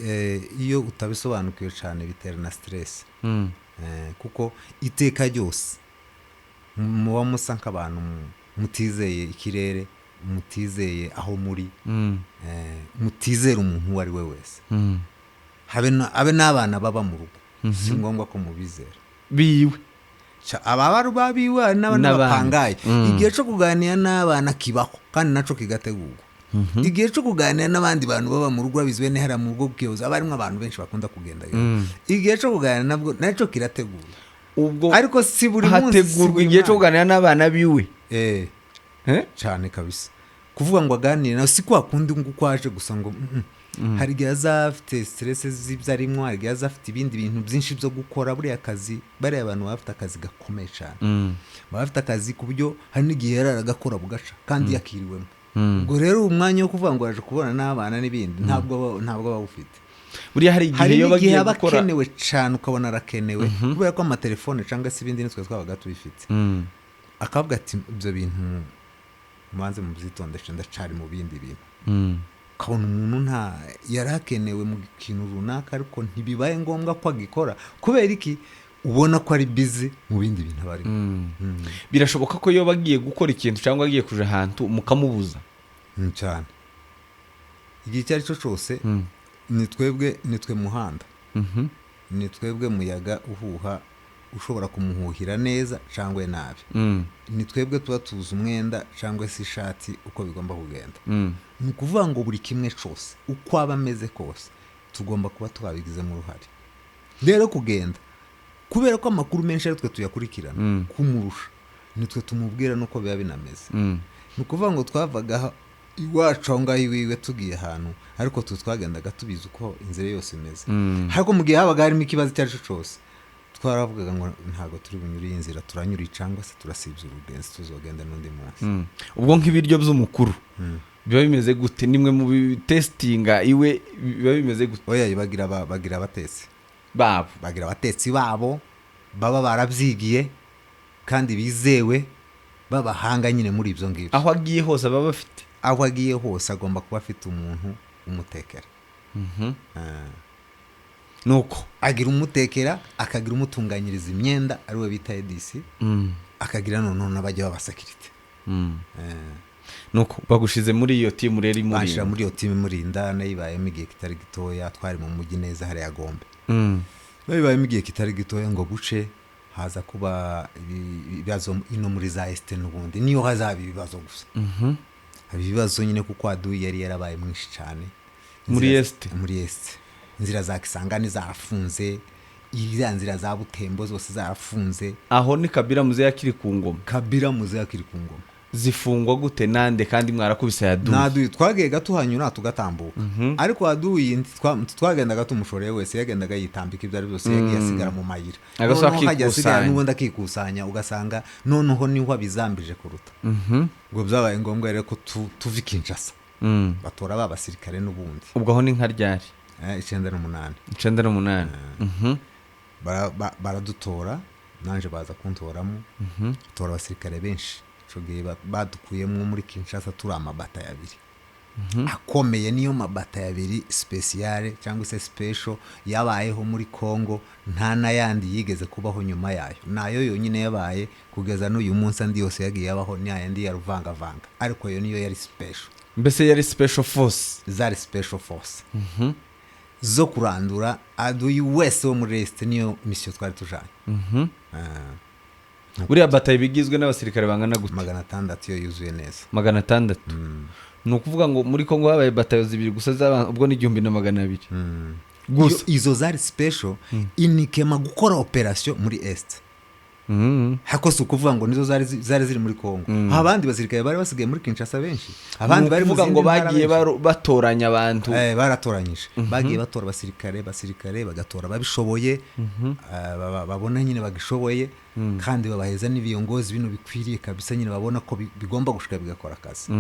iyo utabisobanukiwe cyane bitera na stress kuko iteka ryose muba musa nk'abantu mutizeye ikirere mutizeye aho muri mutizera umuntu uwo ari we wese habe n'abana baba mu rugo si ngombwa ko mubizera biwe ababaru babiwe n'abana bapangaye igihe cyo kuganira n'abana kibaho kandi naco kigategurwa igihe cyo kuganira n'abandi bantu baba mu rugo bizwe nehera mu rugo bwiyoza abarimo abantu benshi bakunda kugenda igihe cyo kuganira nabwo naco kirategurwa ubwo ariko si buri munsi hategurwa igihe cyo kuganira n'abana biwe cyane kabisa kuvuga ngo aganire nawe si kwa kundi ngo kwaje gusa ngo hari igihe azafite stress z'ibyo arimo hari igihe azafite ibindi bintu byinshi byo gukora buriya akazi bariya abantu bafite akazi gakomeye cyane bafite akazi ku buryo hari n'igihe yararagakora bugaca kandi yakiriwemo ubwo rero umwanya wo kuvuga ngo yaje kubona n'abana n'ibindi ntabwo bawufite buriya hari igihe yo bagiye gukora akenewe cyane ukabona arakenewe kubera ko amatelefone cyangwa se ibindi nitwe twabaga tubifite akavuga ati ibyo bintu mubanze mubyitondeshe ndacari mu bindi bintu ukabona umuntu nta yarakenewe mu kintu runaka ariko ntibibaye ngombwa ko agikora kubera iki ubona ko ari busy mu bindi bintu bari birashoboka ko iyo bagiye gukora ikintu cyangwa agiye kuja ahantu mukamubuza cyane igihe icyo ari cyo cyose ni twe muhanda ni twebwe muyaga uhuha ushobora kumuhuhira neza cyangwa nabi ni twebwe tuba tuzi umwenda cyangwa se ishati uko bigomba kugenda ni ukuvuga ngo buri kimwe cyose uko aba ameze kose tugomba kuba twabigizemo uruhare rero kugenda kubera ko amakuru menshi ari twe tuyakurikirana kumurusha ni twe tumubwira nuko biba binameze ni ukuvuga ngo twavaga iwacu aho ngaho iwiwe tugiye ahantu ariko twagendaga tubizi uko inzira yose imeze ariko mu gihe habaga harimo ikibazo icyo ari cyo cyose twaravugaga ngo ntabwo turi bunyure iyi nzira turanyura cyangwa se turasibye urugenzi tuzogenda n'undi munsi ubwo nk'ibiryo by'umukuru biba bimeze gute nimwe mu bitesitinga iwe biba bimeze gute oya bagira abatetsi babo bagira abatetsi babo baba barabyigiye kandi bizewe babahanga nyine muri ibyo ngibyo aho agiye hose baba bafite aho agiye hose agomba kuba afite umuntu umutekera nuko agira umutekera akagira umutunganyiriza imyenda ariwe bita edisi akagira noneho n'abajya b'abasekirite nuko bagushize muri iyo timu rero imurinda bashira muri iyo timu imurinda nayibayemo igihe kitari gitoya twari mu mujyi neza hariya Gombe nayibayemo igihe kitari gitoya ngo buce haza kuba ibibazo ino muri za este n'ubundi niyo hazaba ibibazo gusa ibibazo nyine kuko aduyi yari yarabaye mwinshi cyane muri este inzira za Kisangani zarafunze iriya nzira za Butembo zose zarafunze aho ni Kabira muze yakiri ku ngoma zifungwa gute nande kandi mwarakubise yaduyi twagiye gatuhanyura tugatambuka ariko aduyi twagendaga tumushoreye wese yagendaga yitambika ibyo ari byose yagiye asigara mu mayira agasohoka n'ubundi akikusanya ugasanga noneho niho abizambije kuruta ngo byabaye ngombwa rero ko tuvi Kinshasa batora babasirikare n'ubundi ubwo aho ni nka ryari 98 baradutora nanje baza kuntoramo tora abasirikare benshi badukuyemo muri Kinshasa turi amabata yabiri akomeye niyo mabata yabiri speciale cyangwa se special yabayeho muri Congo nta nayandi yigeze kubaho nyuma yayo nayo yonyine yabaye kugeza n'uyu munsi andi yose yagiye yabaho n'ayandi ya ruvangavanga ariko yo niyo yari special mbese yari special force zo kurandura aduyi wese wo muri este niyo mission twari tujanye buriya bataye bigizwe n'abasirikare bangana gute 600 yo yuzuye neza 600 ni ukuvuga ngo muri Kongo habaye batayo zibiri gusa ubwo ni 1200 gusa izo zari special inikema gukora operation muri est hako si ukuvuga ngo nizo zari ziri muri Kongo abandi basirikare bari basigaye muri Kinshasa benshi abandi bari muvuga ngo bagiye batoranya abantu baratoranyije bagiye batora basirikare bagatora babishoboye babona nyine bagishoboye kandi babaheza n'ibiyongozi bino bikwiriye kabisa nyine babona ko bigomba gushika bigakora akazi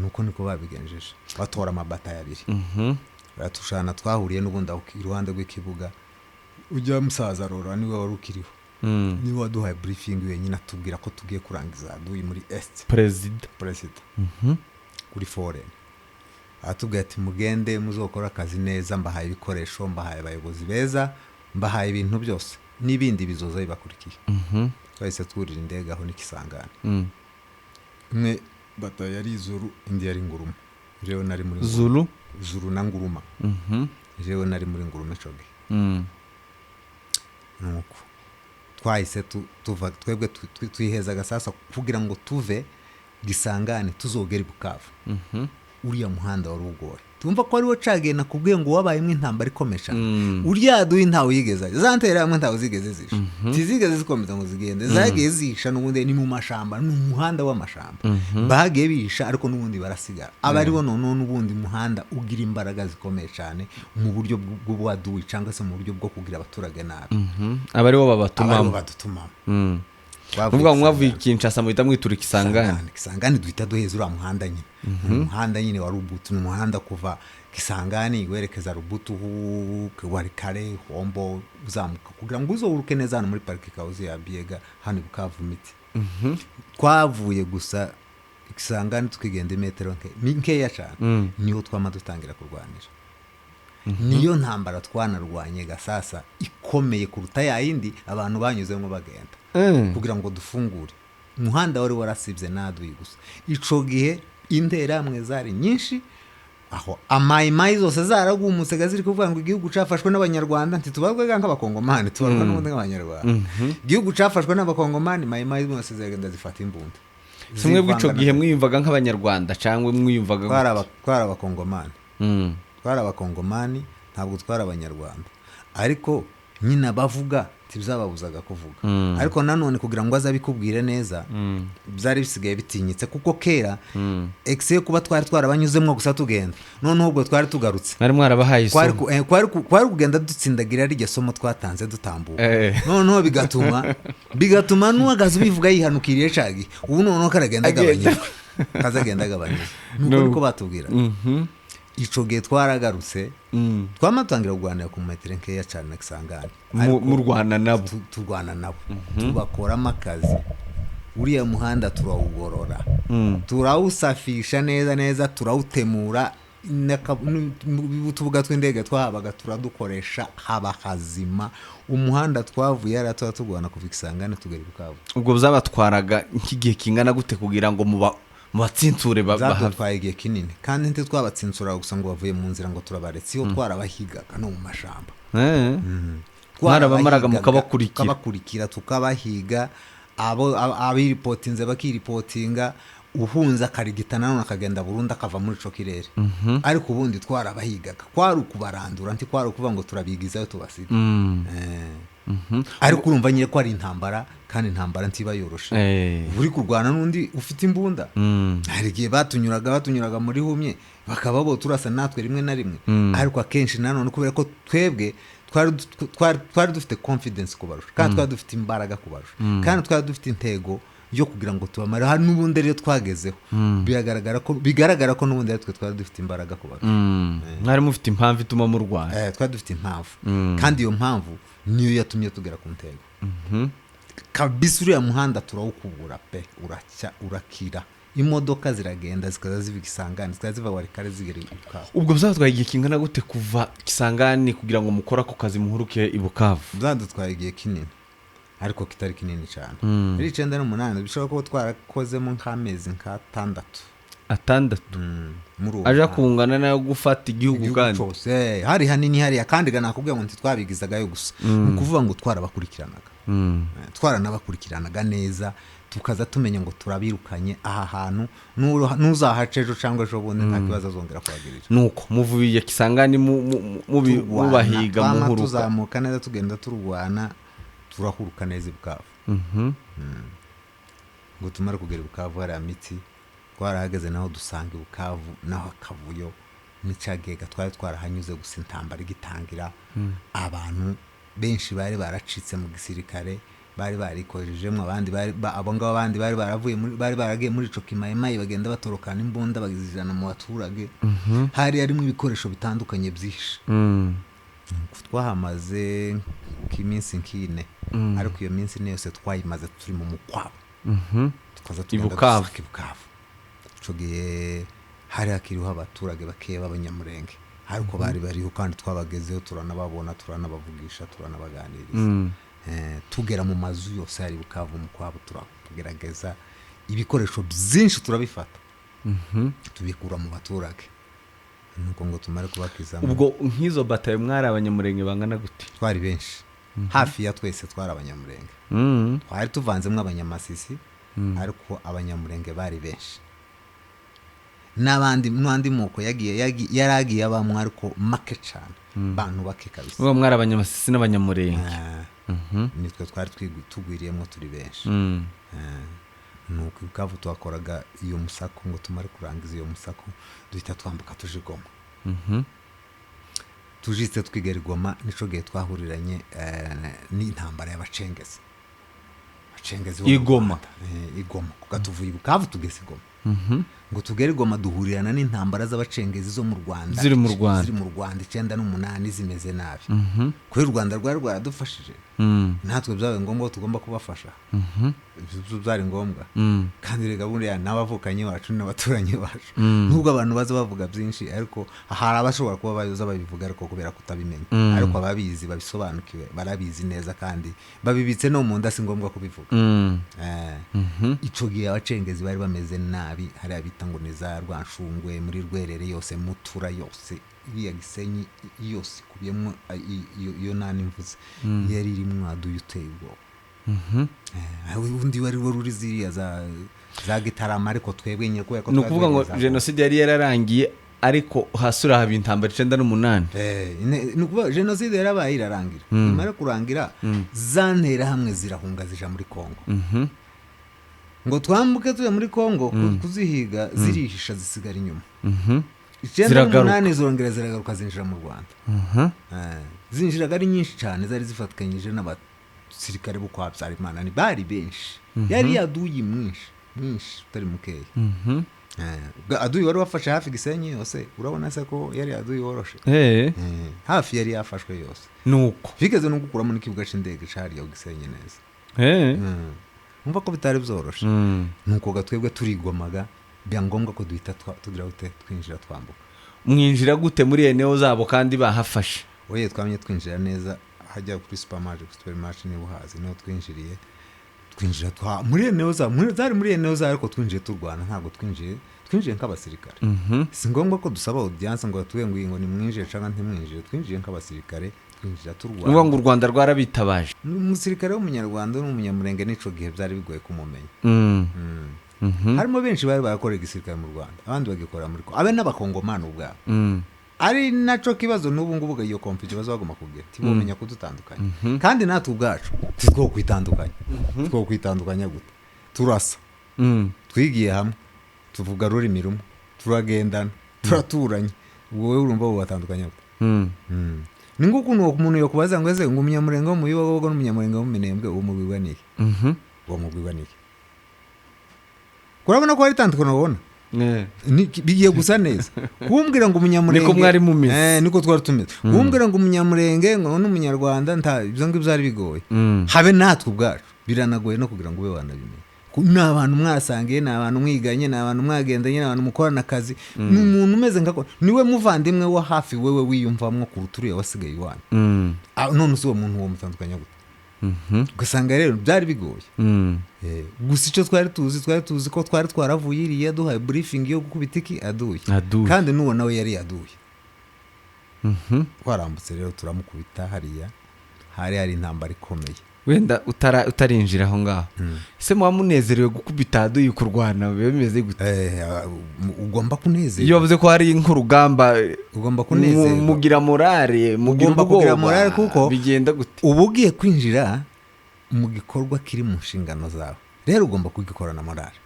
nuko niko babigenjeje batora amabata yabiri batushana twahuriye n'ubundi aho iruhande rw'ikibuga ujya musaza Rora niwe wari ukiriho niwe waduhaye briefing wenyine atubwira ko tugiye kurangiza aduyi muri est president kuri foreign atubwira ati mugende muzokora akazi neza mbahaye ibikoresho mbahaye abayobozi beza mbahaye ibintu byose n'ibindi bizoza bibakurikiye twahise twurira indege aho n'Ikisangani imwe bata yari Zulu indi yari Nguruma jewe nari muri Zulu na Nguruma jewe nari muri Nguruma coge nuko twahise tuva twebwe twihezaga sasa kugira ngo tuve Gisangani tuzogera Bukavu uriya muhanda wari ugoye tumva ko ariwo cagiye nakubwiye ngo wabayemo intambara ikomesha uriya aduyi ntawe yigeze zantera hamwe ntawe zigeze zisha tizigeze zikomeza ngo zigende zagiye zisha n'ubundi ni mu mashamba n'umuhanda w'amashamba bagiye bisha ariko n'ubundi barasigara abariho none n'ubundi muhanda ugira imbaraga zikomeye cyane mu buryo bw'ubwaduyi cyangwa se mu buryo bwo kugira abaturage nabi abariho babatumamo uvuga ngo mwavuye Kinshasa muhita mwitura Kisangani duhita duheza uriya muhanda nyine umuhanda nyine wa Rubutu n'umuhanda kuva Kisangani werekeza Rubutu Warikare Hombo uzamuka kugira ngo uzoruke neza hano muri parike kauzi ya Biega hano Bukavu miti twavuye gusa Kisangani tukigenda imetero nkeya cyane niho twama dutangira kurwanira niyo ntambara twanarwanye gasasa ikomeye kuruta yindi abantu banyuzemo bagenda kugira ngo dufungure umuhanda wari warasibye naduye gusa ico gihe interamwe zari nyinshi aho amayimayi zose zaragumutse gaziri kuvuga ngo igihugu cafashwe n'abanyarwanda ntitubabwega nk'abakongomani tubarwa n'ubundi nk'abanyarwanda igihugu cafashwe n'abakongomani mayimayi zose zagenda zifata imbunda simwe bw'ico gihe mwiyumvaga nk'abanyarwanda cyangwa mwiyumvaga twara abakongomani twara abakongomani ntabwo twara abanyarwanda ariko nyina bavuga tibyababuzaga kuvuga ariko nanone kugira ngo azabikubwire neza byari bisigaye bitinyitse kuko kera exe kuba twari twarabanyuzemo gusa tugenda noneho ubwo twari tugarutse mwari mwarabahaye isomo kwari kugenda dutsindagira ari somo twatanze dutambuka noneho bigatuma nuwagaze bivuga yihanukiriye cagi ubu noneho karagenda gabanyije nuko niko batubwira ico gihe twaragarutse twamatangira kuganira ku metero nkeya cyane Kisangani mu Rwanda nabo turwana nabo tubakoramo akazi uriya muhanda turawugorora turawusafisha neza turawutemura utubuga tw'indege twahabaga turadukoresha haba hazima umuhanda twavuye yaratuba tugwana kuva Kisangani tugera Bukavu ubwo byabatwaraga nk'igihe kingana gute kugira ngo mubatsinsure bahatwaye igihe kinini kandi nti twabatsinsura gusa ngo bavuye mu nzira ngo turabaretse iyo twarabahigaga no mu mashamba twarabamaraga mukabakurikira tukabahiga abiripotinze bakiripotinga uhunza karigitana none akagenda burundu akava muri ico kirere ariko ubundi twarabahigaga kwari kubarandura nti kwari kuvuga ngo turabigizayo tubasiga ariko urumva nyine ko ari intambara kandi intambara ntiba yoroshe uri kurwana n'undi ufite imbunda hari igihe batunyuraga muri humye bakaba bo turasa natwe rimwe na rimwe ariko akenshi nanone kubera ko twebwe twari dufite confidence kubarusha kandi twari dufite imbaraga kubarusha kandi twari dufite intego yo kugira ngo tubamare hari n'ubundi rero twagezeho bigaragara ko n'ubundi twe twari dufite imbaraga kubarusha mwari mufite impamvu ituma mu Rwanda twari dufite impamvu kandi iyo mpamvu niyo yatumye tugera ku ntego kabisa uriya muhanda turawukubura pe urakira imodoka ziragenda zikaza ziva Kisangani zikaza ziva Warikare zigera Bukavu ubwo byatwaye igihe kingana gute kuva Kisangani kugira ngo mukora ku kazi muhuruke i Bukavu byadutwaye igihe kinini ariko kitari kinini cyane ari 98 bishobora kuba twarakozemo nk'amezi atandatu aja kungana nayo gufata igihugu kandi cyose hari hanini hari kandi ganakubwiye ngo ntitwabigizagayo gusa ukuvuga ngo twaranabakurikiranaga neza tukaza tumenya ngo turabirukanye aha hantu nuzahacejo cyangwa ejo bundi nta kibazo azongera kwagirira nuko muvuye Kisangani mubahiga muhuruka tuzamuka neza tugenda turwana turahuruka neza Bukavu ngo tumare kugera Bukavu hari amiti twarahageze naho dusanga Bukavu naho akavuyo n'icagega twari twarahanyuze gusa intambara igitangira abantu benshi bari baracitse mu gisirikare bari barikojejemo abandi abo ngabo abandi bari baravuye bari baragiye muri ico kimayimayi bagenda batorokana imbunda bagizirana mu baturage hari harimo ibikoresho bitandukanye byinshi twahamaze k'iminsi nk'ine ariko iyo minsi yose twayimaze turi mu mukwabo tukaza tugenda Bukavu ico gihe hari hakiriho abaturage bakeye b'abanyamurenge ariko bari bariho kandi twabagezeho turanababona turanabavugisha turanabaganiriza tugera mu mazu yose hari Bukavu mu kwabo turagerageza ibikoresho byinshi turabifata tubikura mu baturage nuko ngo tumare kubakiza ubwo nk'izo bataye mwari abanyamurenge bangana gute twari benshi hafi ya twese twari abanyamurenge twari tuvanzemo abanyamasisi ariko abanyamurenge bari benshi n'andi moko yaragiye abamwe ariko make cyane bantu bake kabisa uwo mwari abanyamasisi n'abanyamurenge nitwe twari tugwiriyemo turi benshi nuko Bukavu twakoraga iyo musako ngo tumare kurangiza iyo musako duhita twambuka tuje Goma tujitse twigera Goma nico gihe twahuriranye n'intambara y'abacengezi Igoma kuko tuvuye Bukavu tugeze Goma ngo tugere Goma duhurirana n'intambara z'abacengezi zo mu Rwanda Ziri mu Rwanda. 98 zimeze nabi kubera u Rwanda rwari rwaradufashije natwe byabaye ngombwa ko tugomba kubafasha ibyo byari ngombwa kandi rega buriya n'abavukanye bacu n'abaturanyi bacu nubwo abantu baza bavuga byinshi ariko hari abashobora kuba bayoza babivuga ariko kubera kutabimenya ariko ababizi babisobanukiwe barabizi neza kandi babibitse no mu nda si ngombwa kubivuga ico gihe abacengezi bari bameze nabi hari abita ngo ni za Rwanshungwe muri Rwerere yose Mutura yose iriya Gisenyi yose kubiyemo iyo nani mvuze yari irimo aduye uteye ubwoba undi wari ruri ziriya za Gitarama ariko twebwe nyine kubera ko ni ukuvuga ngo jenoside yari yararangiye ariko hasura haba intambara 98 ni ukuvuga jenoside yarabaye irarangira imara kurangira zantera hamwe zirahunga zija muri Kongo ngo twambuke tuje muri Kongo kuzihiga zirihisha zisigara inyuma 98 zongera ziragaruka zinjira mu Rwanda zinjiraga ari nyinshi cyane zari zifatkanyije n'abasirikare bo kwa Habyarimana ni bari benshi yari yaduye mwinshi utari mukeya aduye wari wafashe hafi Gisenyi yose urabona se ko yari aduye woroshe hafi yari yafashwe yose nuko bigeze no gukuramo n'ikibuga c'indege cari yo Gisenyi neza umva ko bitari byoroshe nuko gatwebwe turigomaga bya ngombwa ko duhita tugira gute twinjira twambuka mwinjira gute muri eneo zabo kandi bahafashe oye twamenye twinjira neza hajya kuri supermarket ni buhazi no twinjiriye twinjira muri eneo zabo zari muri eneo zabo ariko twinjiye turwana ntabwo twinjiye nk'abasirikare si ngombwa ko dusaba audience ngo tuwe ngo ni mwinjiye cyangwa ntimwinjiye twinjiye nk'abasirikare twinjira turwana uvuga ngo u Rwanda rwarabitabaje umusirikare w'umunyarwanda n'umunyamurenge n'ico gihe byari bigoye kumumenya harimo benshi bari barakorera igisirikare mu Rwanda abandi bagikora muri ko abe n'abakongomani ubwabo ari naco kibazo n'ubu ngubu iyo kompiti bazo bagoma kugira tibomenya kudutandukanya kandi natwe ubwacu tizwo kwitandukanya gute turasa twigiye hamwe tuvuga rurimi rumwe turagendana turaturanye wowe urumva bo batandukanya gute ni ngukuntu umuntu yo kubaza ngo ese ngo umunyamurenge wo mubibago n'umunyamurenge wo Minembwe uwo mubigwa niki uwo mubigwa niki kurabona ko ari tandukano ubona bigiye gusa neza kumbwira ngo umunyamurenge niko mwari mumeze niko twari tumeze kumbwira ngo umunyamurenge ngo n'umunyarwanda nta ibyo ngo byari bigoye habe natwe ubwacu biranagoye no kugira ngo ube wanabimenya n'abantu mwasangiye n'abantu mwiganye n'abantu mwagendanye n'abantu mukorana akazi n'umuntu umeze nkako niwe muvandimwe wa hafi wewe wiyumvamwo kuruturiye wasigaye iwanyu none uwo muntu wo mutandukanya gute ugasanga rero byari bigoye gusa icyo twari tuzi ko twari twaravuye iriya duhaye briefing yo gukubita iki aduye kandi n'uwo nawe yari yaduye twarambutse rero turamukubita hariya hari intambara ikomeye wenda utarinjira aho ngaho ese muba munezerewe gukubita aduye kurwana bimeze gute ugomba kunezerwa iyo bavuze ko hari nk'urugamba ugomba kunezerwa mugira morale kugira morale kuko bigenda gute uba ugiye kwinjira mu gikorwa kiri mu nshingano zawe rero ugomba kugikorana morale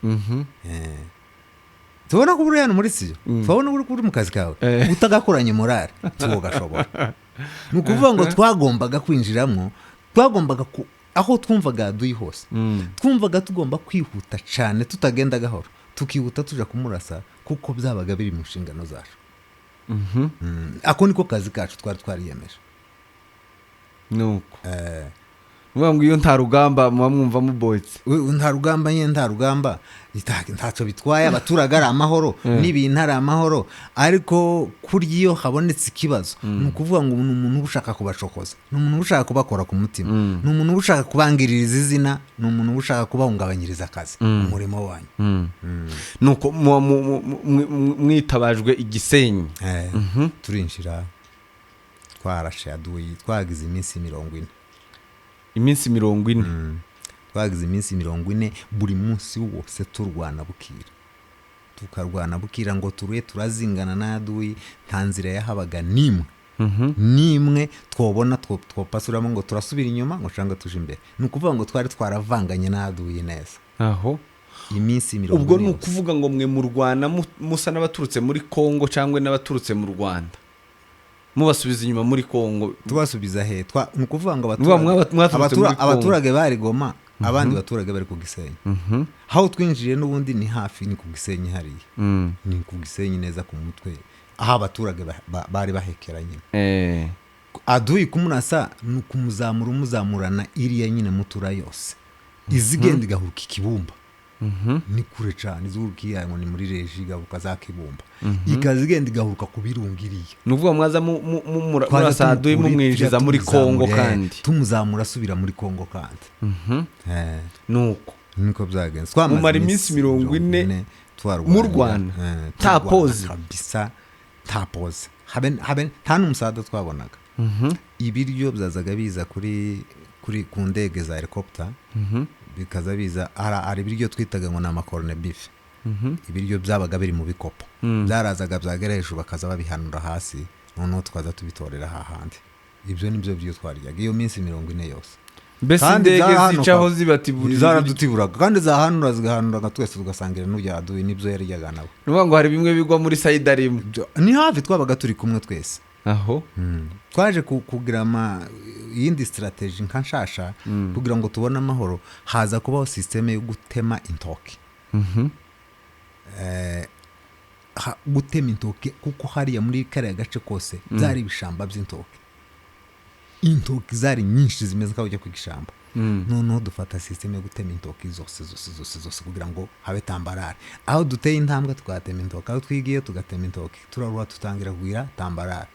tubona ko buriya muri siyo tubona uri mu kazi kawe utagakoranye morale tugashobora ni ukuvuga ngo twagombaga kwinjiramo twagombaga aho twumvaga aduyi hose twumvaga tugomba kwihuta cyane tutagenda gahoro tukihuta tuja kumurasa kuko byabaga biri mu nshingano zacu ako niko kazi kacu twari twariyemeje nuko ngo iyo nta rugamba muba mwumva muboyetse nta rugamba ntacyo bitwaye abaturage ari amahoro n'ibintu ari amahoro ariko kurya iyo habonetse ikibazo ni ukuvuga ngo ni umuntu uba ushaka kubacokoza ni umuntu uba ushaka kubakora ku mutima ni umuntu uba ushaka kubangiririza izina ni umuntu uba ushaka kubahungabanyiriza akazi umurimo wanyu nuko mwitabajwe Igisenyi turinjira twarashe aduyi twagize iminsi 40 iminsi 40 twagize iminsi 40 buri munsi wose turwana bukira tukarwana bukira ngo turazingana n'aduyi nta nzira yahabaga nimwe twobona twopasuramo ngo turasubira inyuma ngo cyangwa tuje imbere ni ukuvuga ngo twari twaravanganye n'aduyi neza aho iminsi 40 ubwo ni ukuvuga ngo mwe mu Rwanda musa n'abaturutse muri Kongo cyangwa n'abaturutse mu Rwanda mubasubiza inyuma muri Kongo tubasubiza he ni ukuvuga ngo abaturage bari Goma abandi baturage bari ku Gisenyi. Aho twinjiye n'ubundi ni hafi, ni ku Gisenyi hariya, ni ku Gisenyi neza ku mutwe, aho abaturage bari bahekeranye. Aduyi kumurasa ni kumuzamurana iriya nyine mutura yose, izigenda igahuruka ikibumba, ni kure cyane, izurukiye ngo ni muri reji igahuruka za Kibumba, ikazigenda igahuruka ku birungiriye. Nuvuga mwaza murasa Aduyi mumwinjiza muri Kongo, kandi tumuzamura asubira muri Kongo kandi. Nuko niko byagenze. Mumara iminsi 40 mu Rwanda ta pause kabisa, ta pause, habe nta n'umusada twabonaga. Ibiryo byazaga biza kuri ku ndege za helicopter, bikaza biza ari ibiryo twitaga ngo na macorne beef. Ibiryo byabaga biri mu bikopo, byarazaga byagera hejuru bakaza babihanura hasi, noneho twaza tubitorera hahandi. Ibyo nibyo byo twaryaga iyo minsi 40 yose. Mbese indege zicaho zibatibura, zaradutiburaga kandi zahanura zigahanuraga twese tugasangira n'ubya Aduyi nibyo yaryaga nabo. Nuvuga ngo hari bimwe bigwa muri Saida rimwe, ni hafi twabaga turi kumwe twese. Aho twaje kugira yindi strategy nkanshasha kugira ngo tubone amahoro, haza kubaho systeme yo gutema intoki. Gutema intoki kuko hariya muri kare gace kose zari ibishamba by'intoki, intoki zari nyinshi zimeze nk'aho ujya kwigishamba. Noneho dufata systeme yo gutema intoki zose kugira ngo habe tambarare. Aho duteye intambwe tugatema intoki, aho twigiye tugatema intoki, turaruha tutangira kugira tambarare.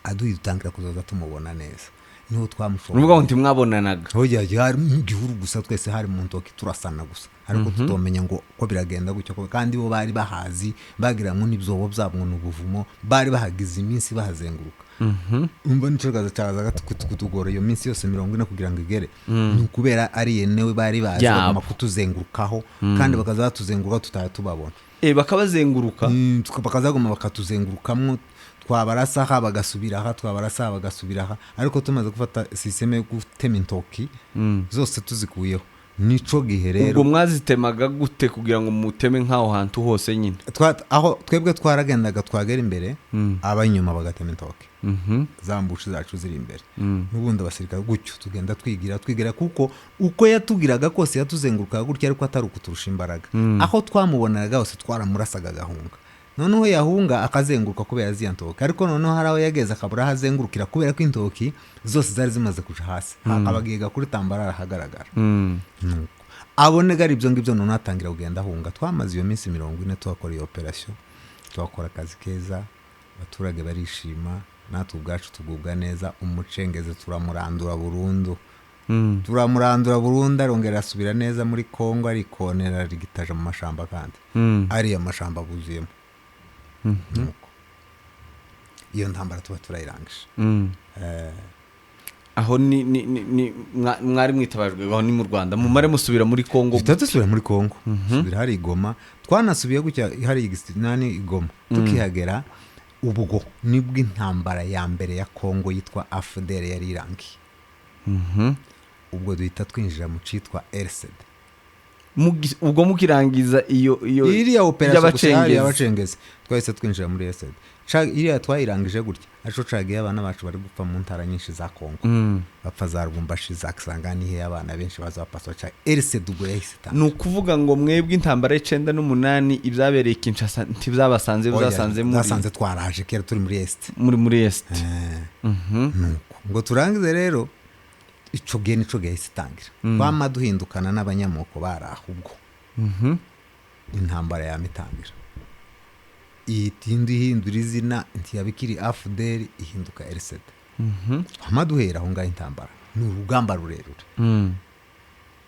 Aduyi dutangira kuzaza tumubona neza, niho twamushobora. Nuvuga ngo ntimwabonanaga? Hoya hari mu gihuru gusa, twese hari mu ntoki turasana gusa, ariko tutomenya ngo ko biragenda gutyo, kandi bo bari bahazi, bagira ngo n'ibyobo byabo n'ubuvumo, bari bahagize iminsi bahazenguruka. Umva nico cyazaga kutugora iyo minsi yose 40 kugira ngo igere, ni kubera ari yenewe bari bazi bagomba kutuzengurukaho, kandi bakaza batuzenguruka tutayatubabona. Bakabazenguruka, bakazagoma bakatuzengurukamwo, twabarasa ha bagasubira aha, twabarasa bagasubira aha, ariko tumaze gufata systeme yo gutema intoki zose tuzikuyeho. Nico gihe rero ubwo mwazitemaga gute kugira ngo muteme nk'aho hantu hose nyine? Aho twebwe twaragendaga twagera imbere, abanyuma bagatema intoki, zambushi zacu ziri imbere, n'ubundi abasirikare gutyo tugenda twigira kuko uko yatugiraga kose yatuzenguruka gutyo, ariko atari ukuturusha imbaraga. Aho twamuboneraga hose twaramurasaga gahunga, noneho yahunga akazenguruka kubera yaziye intoki, ariko noneho haraho yageze akabura hazengurukira kubera ko intoki zose zari zimaze kuja hasi, akabagiga kuri tambarara hagaragara. Abonega ari ibyo ngibyo, noneho atangira kugenda ahunga. Twamaze iyo minsi 40 twakora iyo operation, twakora akazi keza, abaturage barishima, natwe ubwacu tugubwa neza. Umucengeze turamurandura burundu, arongera asubira neza muri Kongo, arikonera rigitaje mu mashamba, kandi ari amashamba buzuyemo. Iyo ntambara tuba turayirangije. Aho ni mwari mwitabajwe, aho ni mu Rwanda, mumare musubira muri Kongo? Tutasubira muri Kongo, subira hari Goma. Twanasubiye gutya hari Goma, tukihagera ubwo nibwo intambara ya mbere ya Kongo yitwa AFDL yari irangiye. Ubwo duhita twinjira mu citwa RCD. Ubwo mukirangiza iyo iriya operation y'abacengezi, twahise twinjira muri RCD. Iriya twayirangije gutya, aco cagiye abana bacu bari gupfa mu ntara nyinshi za Kongo, bapfa za Lubumbashi, za Kisangani, he abana benshi baza bapaswa ca RCD. Ubwo yahise tanga, nukuvuga ngo mwebwe intambara y'98 ibyabereye Kinshasa ntibyabasanze, zasanze twaraje kera turi muri Est, muri Est. Ngo turangize rero ico gihe yahise tangira, bama duhindukana n'abanyamoko barahubwo. Intambara yamitangira, ihindura izina, ntiyabikiri AFDL, ihinduka RCD. Amaduhera aho ngaho intambara ni urugamba rurerure.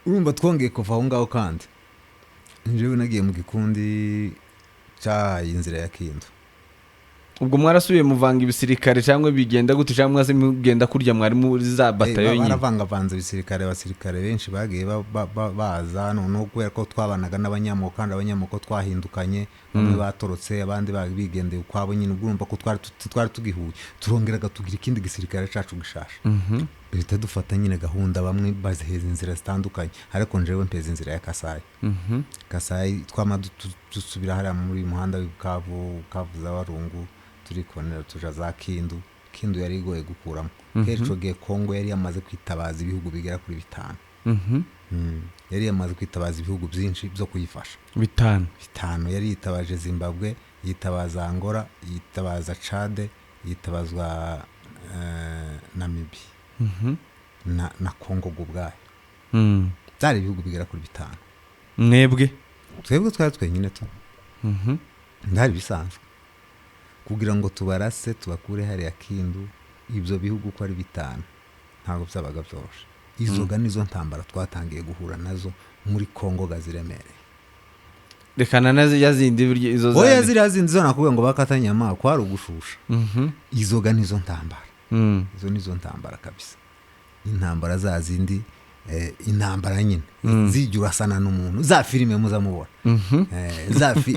Urumva twongeye kuva aho ngaho, kandi njyewe nagiye mu gikundi cya inzira ya Kindu. Ubwo mwarasubiye muvanga ibisirikare cyangwa bigenda gute, cyangwa mwaze mugenda kurya mwari muri za batayo nyine? Baravangavanze ibisirikare, abasirikare benshi bagiye baza, noneho kubera ko twabanaga n'abanyamoko, kandi abanyamoko twahindukanye, bamwe batorotse, abandi bigendeye ukwabo nyine. Urumva ko twari tugihuye, turongeraga tugira ikindi gisirikare cacu gishasha. Bihita dufata nyine gahunda, bamwe baziheza inzira zitandukanye, ariko njewe mpeza inzira ya Kasayi. Kasayi twama dusubira hariya muri muhanda w'Bukavu za Warungu, turikonera tuja za Kindu yari igoye gukuramo. Ico gihe Kongo yari yamaze kwitabaza ibihugu bigera kuri 5. yari yamaze kwitabaza ibihugu byinshi byo kuyifasha 5 yari yitabaje Zimbabwe, yitabaza Angola, yitabaza Chad, yitabazwa Namibia na Congo ubwayo. Byari ibihugu bigera kuri 5. mwebwe Twebwe twari twenyine tu ndari bisanzwe kugira ngo tubarase tubakure hariya Kindu. Ibyo bihugu ko ari 5 ntabwo byabaga byoroshye. Izoga nizo ntambara twatangiye guhura nazo muri Congo gaziremereye. rekana nazo yazindi buryo izo zandi oya zindi zo nakubwiye ngo bakatanya ma kwari ugushusha. Izoga nizo ntambara. Izo nizo ntambara kabisa. Intambara za zindi intambara nyine zijura sana n'umuntu za filime muzamubona.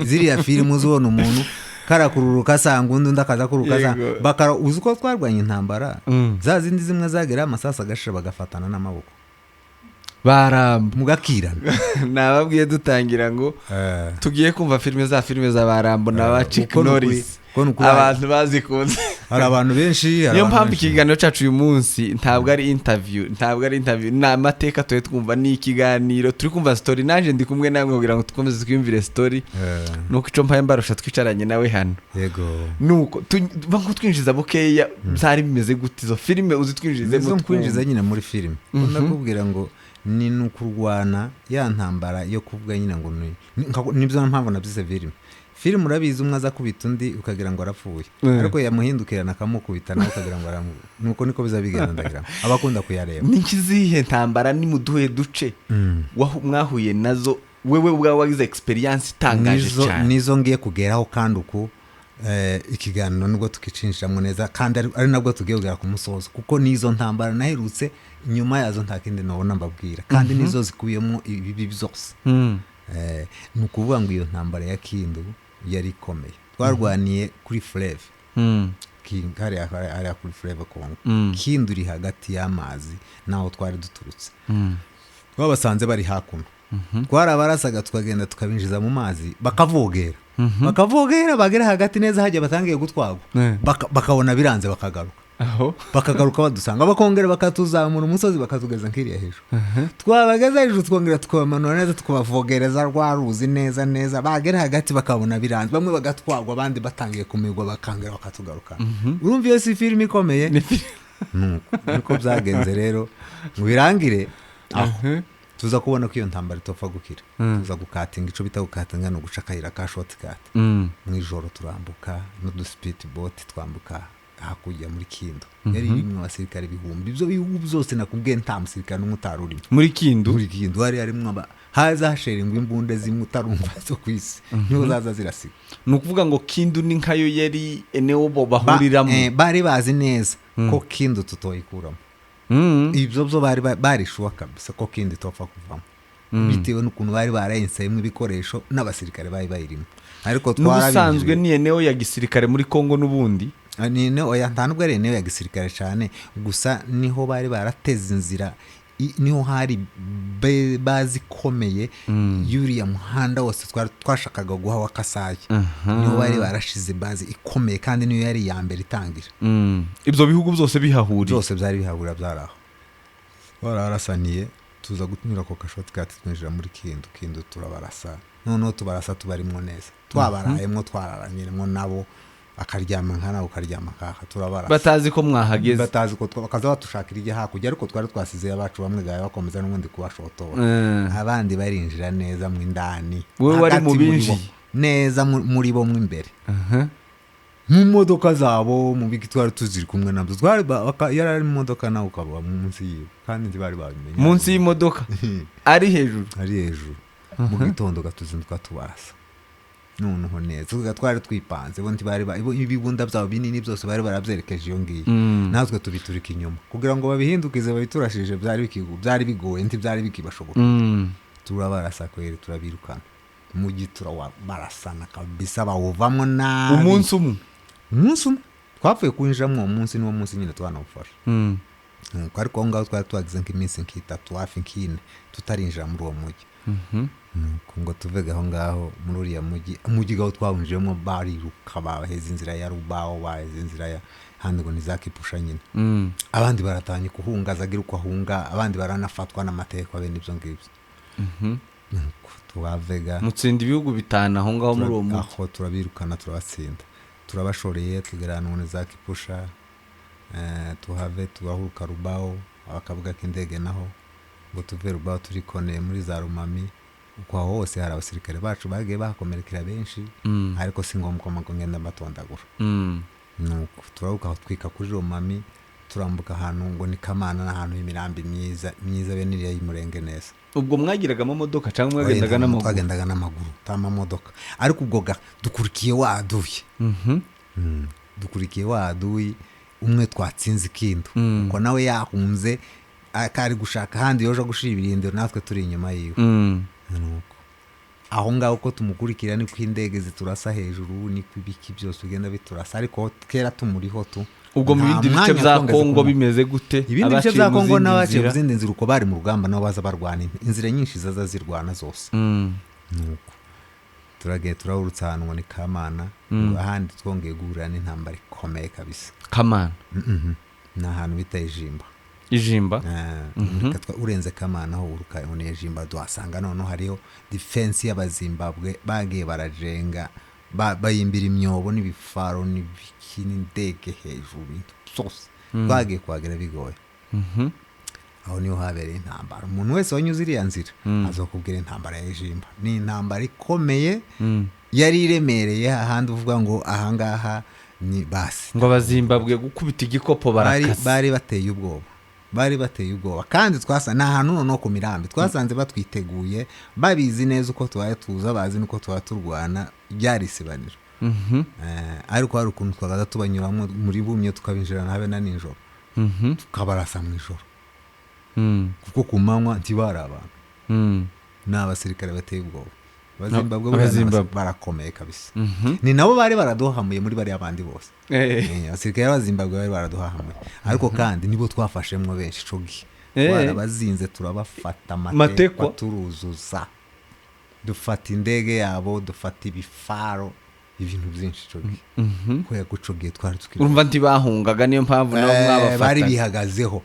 Ziriya filime uzibona umuntu karakururuka sanga undi ndakaza kuruka bakara uzuko twarwanya intambara za zindi zimwe zagera amasasa agashira bagafatana n'amaboko baramba mugakirana. Nababwiye dutangira ngo tugiye kumva filime za Barambo na Chick Norris abantu bazikunze. Hari abantu benshi. Niyo mpamvu ikiganiro cyacu uyu munsi ntabwo ari interview ni amateka tuye twumva ni ikiganiro turi kumva story. Naje ndi kumwe namwe kugira ngo tukomeze twiyumvire story nuko ico mpaye mbarusha twicaranye nawe hano. Yego nuko banko twinjiza bukeya byari bimeze gute izo filime uzitwinjize mu twinjiza nyine muri filime. Ndakubwira ngo ni nukurwana ya ntambara yo kuvuga nyine ngo nibyo mpamvu nabyise filime urabizi umwe aza kubita undi ukagira ngo arapfuye ariko yamuhindukirana akamukubita nawe ukagira ngo aramu nuko niko bizabigenda ndagira abakunda kuyareba. Nikizihe ntambara ni muduhe duce mwahuye nazo wewe ubwawe wagize experience itangaje cyane nizo ngiye kugeraho kandi uko ikiganiro nubwo tukicinjiramo neza kandi ari nabwo tugiye kugera ku musozo kuko nizo ntambara naherutse nyuma yazo nta kindi nabona mbabwira kandi nizo zikubiyemo ibi byose. Ni ukuvuga ngo iyo ntambara ya Kindu yari ikomeye. Twarwaniye kuri Fleuve hariya kuri Fleuve Congo. Kindu iri hagati y'amazi naho twari duturutse. Twabasanze bari hakuno. Twarabarasaga tukagenda tukabinjiza mu mazi bakavogera bagera hagati neza hajya batangiye gutwagwa bakabona biranze bakagaruka bakagaruka badusanga bakongera bakatuzamura umusozi bakatugeza nkiriya hejuru. Twabageza hejuru twongera tukabamanura neza tukabavogereza rwaruzi neza bagera hagati bakabona biranze bamwe bagatwagwa abandi batangiye kumigwa bakangera bakatugaruka. Urumva iyo si filime ikomeye nuko byagenze rero birangire tuza kubona ko iyo ntambara itopfa gukira. Tuza gukatinga ico bita gukatinga no guca akayira ka shortcut. Mu ijoro turambuka no speed boat twambuka hakujya muri Kindu. Yari rimwe abasirikare bihumbi ibyo bihugu byose nakubwiye nta musirikare n'umutari urimo muri Kindu hari harimo haza hasheringwa imbunde zimwe utarumva zo kwisi niho zaza zirasiga. Ni ukuvuga ngo Kindu ni nkayo yari eneo bo bahuriramo bari bazi neza ko Kindu tutoyikuramo. Ibyo byo bari shuwa kabisa ko Kindu topfa kuvamo bitewe n'ukuntu bari barayensayemo ibikoresho n'abasirikare bayirimo. Ariko twarabisanzwe ni eneo ya gisirikare muri Kongo n'ubundi ni oya ntanubwo ari eneo ya gisirikare cyane gusa niho bari barateze inzira niho hari bazikomeye yuriya muhanda wose twashakaga guha wa Kasai. Niho bari barashize bazi ikomeye kandi niyo yari ya mbere itangira. Ibyo bihugu byose bihahuriye byose byari bihahurira byaraho bararasaniye tuza gutunyura ko shortcut twinjira muri Kindu turabarasa noneho tubarasa tubarimo neza twabarayemo twararanyiremo nabo akaryama nkana ukaryama kaka turabara batazi ko mwahageze batazi ko bakaza batushakira ijya hakujya ariko twari twasize abacu bamwe gaye bakomeza n'ubundi kubashotora abandi barinjira neza mu indani wewe wari mu binji neza muri bo mu imbere mu modoka zabo mu biki twari tuziri kumwe nabyo twari yarari mu modoka nawe ukaba munsi yiwe kandi ntibari babimenye munsi y'imodoka ari hejuru mu gitondo gatuzinduka tubarasa noneho neza twari twipanze bo ntibari ibibunda byabo binini byose bari barabyerekeje iyo ngiye natwe tubiturika inyuma kugira ngo babihindukize babiturashije byari bigoye ntibyari bikibashobora turabarasa kweri turabirukana mu gitura barasana kabisa bawuvamo nabi umunsi umwe twapfuye kwinjiramo uwo munsi niwo munsi nyine twanawufasha ariko aho ngaho twari twagize nk'iminsi nk'itatu hafi nk'ine tutarinjira muri uwo mujyi nuko ngo tuve aho ngaho muri uriya mujyi gaho twawinjiyemo bariruka baheze inzira ya Rubao baheze inzira ya handi ngo ni za Kipusha nyine abandi baratanye kuhunga zagira uko ahunga abandi baranafatwa n'amateka bene ibyo ngibyo nuko twavega mutsinda ibihugu bitanu aho ngaho muri uwo mujyi aho turabirukana turabatsinda turabashoreye tugera none za Kipusha tuhave tugahuruka Rubao abakavuga k'indege naho ngo tuve Rubao turikoneye muri za Rumami uko hose hari abasirikare bacu bagiye bakomerekera benshi ariko si ngombwa ko ngenda batondagura nuko turaruka aho twika kuri Rumami turambuka ahantu ngo ni Kamana n'ahantu y'imirambi myiza bene iriya y'Umurenge neza. Ubwo mwagiraga amamodoka cyangwa mwagendaga n'amaguru? Twagendaga n'amaguru tamamodoka ariko ubwo dukurikiye waduye dukurikiye waduye umwe twatsinze ikintu uko nawe yahunze akari gushaka handi yoje gushira ibirindiro natwe turi inyuma yiwe nuko aho ngaho ko tumukurikira ni kw'indege ziturasa hejuru ni kw'ibiki byose ugenda biturasa ariko kera tumuriho tu. Ubwo mu bindi bice bya Kongo bimeze gute? Ibindi bice bya Kongo n'abaciye uzindi nzira uko bari mu rugamba nabo baza barwana inzira nyinshi zaza zirwana zose nuko turagiye turahurutsa ahantu ngo ni Kamana ahandi twongeye guhurira n'intambara ikomeye kabisa. Kamana ni ahantu bita Ijimba urenze Kamana aho uruka ni Ijimba duhasanga noneho hariho defense y'Abazimbabwe bagiye barajenga bayimbira imyobo n'ibifaro n'ibikini ndege hejuru sose bagiye kwagera bigoye aho niho habereye intambara umuntu wese wanyuze iriya nzira azokubwira intambara ya Ijimba ni intambara ikomeye yari iremereye ahandi uvuga ngo ahangaha ni basi ngo Abazimbabwe gukubita igikopo barakasa bari bateye ubwoba kandi twasa na hantu no ku mirambi twasanze batwiteguye babizi neza uko twaye tuza bazi nuko twaturwana byari sibanira ariko hari ukuntu twagaza tubanyuramo muri bumye tukabinjirana habe na ninjoro tukabarasa mu ijoro kuko kumanywa ntibari abantu n'abasirikare bateye ubwoba Abazimbabwe barakomeye kabisa ni nabo bari baraduhamuye muri bari abandi bose abasirikare b'Abazimbabwe bari baraduhamuye ariko kandi nibo twafashemwe benshi cogi barabazinze turabafata amatekwa turuzuza dufata indege yabo dufata ibifaro ibintu byinshi cogi ko yagucogiye twari tukiri urumva ntibahungaga niyo mpamvu nabo mwabafata bari bihagazeho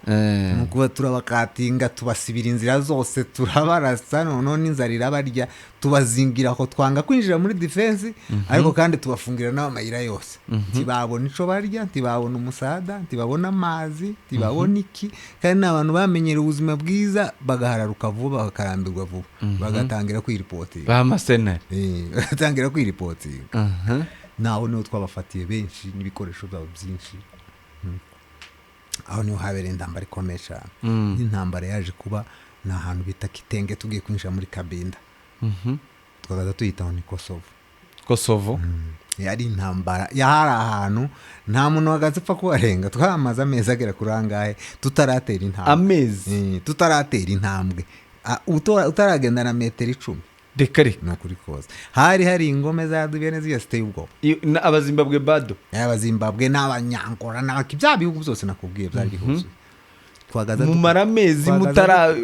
nuko turabakatinga tubasibira inzira zose turabarasa none n'inzara irabarya tubazingira aho twanga kwinjira muri defense ariko kandi tubafungira n'amayira yose ntibabona ico barya ntibabona umusada ntibabona amazi ntibabona iki kandi n'abantu bamenyera ubuzima bwiza bagahararuka vuba bakarambirwa vuba bagatangira kwiripotinga bamasenari bagatangira kwiripotinga naho niho twabafatiye benshi n'ibikoresho byabo byinshi aho niho habereye intambara ikomeye cyane n'intambara yaje kuba ni ahantu bita Kitenge tugiye kwinjira muri Kabinda twagaza tuyitaho ni Kosovo yari intambara yahari ahantu nta muntu wagaze upfa kubarenga twamaze amezi agera kuri angahe tutaratera intambwe tutaratera intambwe utaragenda na metero 10 dekare no kuri koza hari ingome za dubene ziya stay ubwo Abazimbabwe bado Abazimbabwe n'Abanyankora n'abakibya bihugu byose nakubwiye byari bihuze twagaza mu maramezi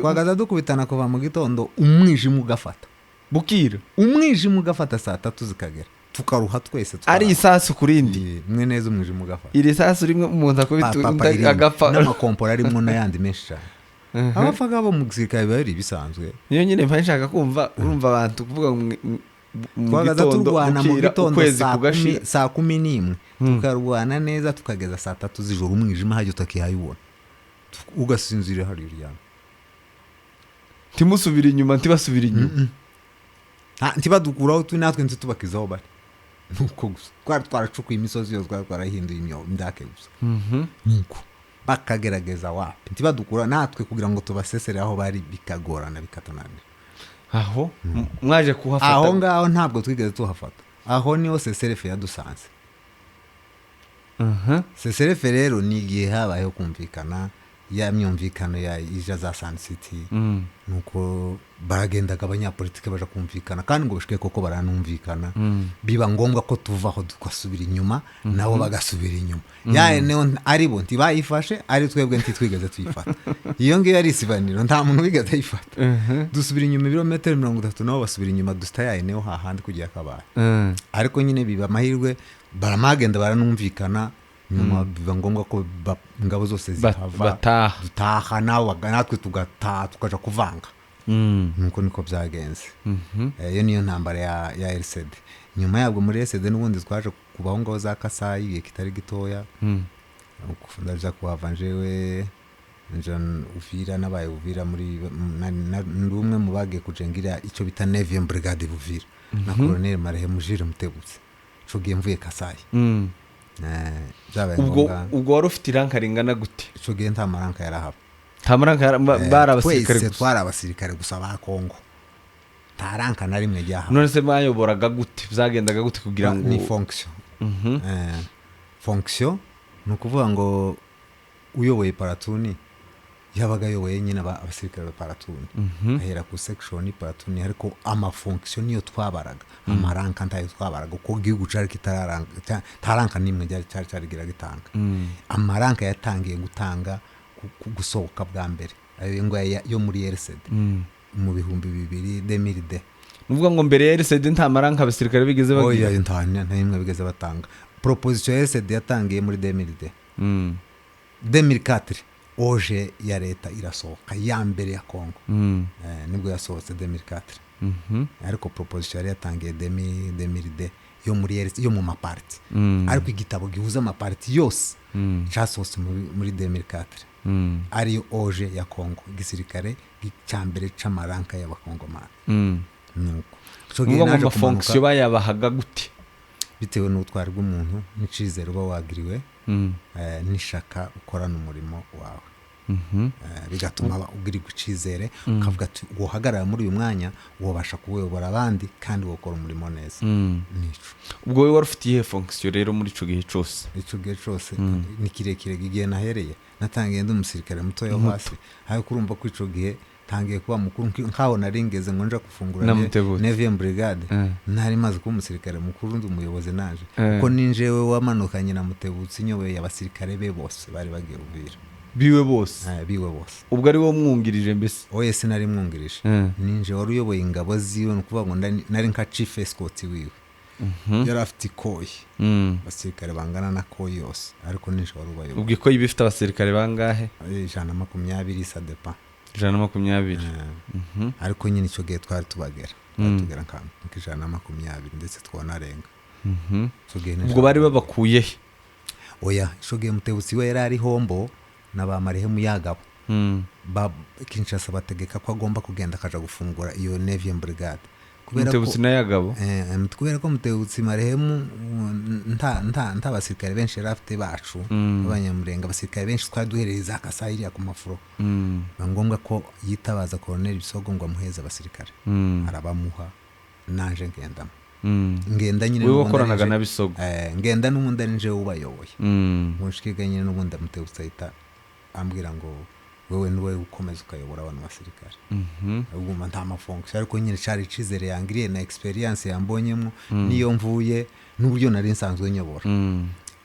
twagaza dukubitana kuva mu gitondo umwijima ugafata bukira umwijima ugafata saa 3 zikagera tukaruha twese ari isasu kurindi mwe neza umwijima ugafata iri sasu rimwe umuntu akubita agapfa n'amakompora arimo n'ayandi menshi cyane abafaga bo mu gisirikare bari bisanzwe niyo nyine mpa nshaka kumva urumva abantu kuvuga twagaza turwana mu gitondo saa 11 tukarwana neza tukageza saa 3 z'ijoro umwijima hajye utakihayibona ugasinzira hari uryama timusubira inyuma ntibasubira inyuma ntibadukuraho tu natwe nzi tubakizaho bari nuko gusa twaracukuye imisozi yose twarahinduye imyobo ndake gusa nuko bakagerageza wapi ntibadukura natwe kugira ngo tubasesere aho bari bikagorana bikatunanira aho mwaje kuhafata aho ngaho ntabwo twigeze tuhafata aho niho seserefe yadusanze seserefe rero ni igihe habayeho kumvikana ya myumvikano ya ija za Sun City nuko baragendaga abanyapolitike baje kumvikana kandi ngo bishike koko baranumvikana biba ngombwa ko tuvaho tukasubira inyuma nabo bagasubira inyuma ya neo ari bo ntibayifashe ari twebwe ntitwigeze tuyifata iyo ngiyo ari isibaniro nta muntu wigeze ayifata dusubira inyuma ibirometero 30 nabo basubira inyuma dusta ya neo hahandi kugira kabaye ariko nyine biba amahirwe baramagenda baranumvikana nyuma biba ngombwa ko ingabo zose zihava dutaha natwe tugataha tukaja kuvanga nuko niko byagenze iyo niyo ntambara ya RCD nyuma yabwo muri RCD n'ubundi twaje kubaho ngaho za Kasayi igihe kitari gitoya ndaja kuhava njewe John Uvira n'abaye Uvira muri ndumwe mu bagiye kujengira icyo bita 9e brigade Uvira na Colonel Marehemu Jire Mutebutse cyo giye mvuye Kasayi ubwo wari ufite iranka ringana gute cyo gihe nta maranka yarahaba nta maranka barabasirikare gusa twari abasirikare gusa ba Kongo nta ranka na rimwe ryaha none se bayoboraga gute byagendaga gute kugira ngo ni fonction nukuvuga ngo uyoboye paratuni yabaga yoboye nyine abasirikare ba paratuni ahera ku section paratuni ariko ama fonction niyo twabaraga amaranka ntayo twabaraga uko gihugu cari taranka nimwe cyari gira gitanga amaranka yatangiye gutanga gusohoka bwa mbere ayo ngo yo muri RCD mu bihumbi 2000 nuvuga ngo mbere ya RCD nta maranka abasirikare bigeze bagira oya nta nimwe bigeze batanga proposition ya RCD yatangiye muri 2000 2004 oje ya leta irasohoka ya mbere ya Kongo nibwo yasohotse 2004 ariko proposition yari yatangiye 2000 yo muri yo mu maparti ariko igitabo gihuza amaparti yose cyasohotse muri 2004 ariyo oje ya Kongo gisirikare cyambere c'amaranka y'abakongomani nuko so ginaje fonction bayabahaga gute bitewe n'utwari bw'umuntu n'icizero uba wagiriwe nishaka ukorana umurimo wawe bigatuma ugirirwa icizere ukavuga ati wohagarara muri uyu mwanya wobasha kuyobora abandi kandi wokora umurimo neza nico ubwo we wari ufitiye fonction rero muri ico gihe cyose ni kirekire gigiye nahereye natangiye ndi umusirikare muto yo hasi hayo kurumva ko ico gihe tangiye kuba mukuru nkaho naringeze ngo nja kufungura 9e brigade ntari maze kuba umusirikare mukuru ndi umuyobozi naje ko ninjewe wamanukanye na Mutebutsi nyowe y'abasirikare be bose bari bagiye Uvira biwe bose ubwo ari wo mwungirije mbese oye sinari mwungirije ninje wari uyoboye ingabo ziwe nukuvuga ngo nari nka chief escort wiwe yari afite ikoyi abasirikare bangana na koyi yose ariko ninje wari ubayoboye ubwo ikoyi bifite abasirikare bangahe 120 ça dépend 120 ariko nyine icyo gihe twari tugera nka 120 ndetse twanarenga ubwo bari babakuye oya icyo gihe Mutebutsi we yari ari hombo n'aba Marehemu yagabo Kinshasa bategeka ko agomba kugenda akaja gufungura iyo 9e brigade Mutebutsi na yagabo kubera ko Mutebutsi Marehemu nta basirikare benshi rafite bacu abanyamurenga abasirikare benshi twaduhereza Kasayi ku mafuro ngombwa ko yitabaza Colonel Bisogo ngo amuheze abasirikare arabamuha nanje ngenda nyine wewe wakoranaga na Bisogo ngenda n'umuntu nje ubayoboye mushikega nyine n'ubundi Mutebutsi ahita ambwira ngo wewe niwe ukomeza ukayobora abantu basirikare ubwo nta mafonction ariko nyine cyari cizere yangiriye na experience yambonyemo niyo mvuye n'uburyo nari nsanzwe nyobora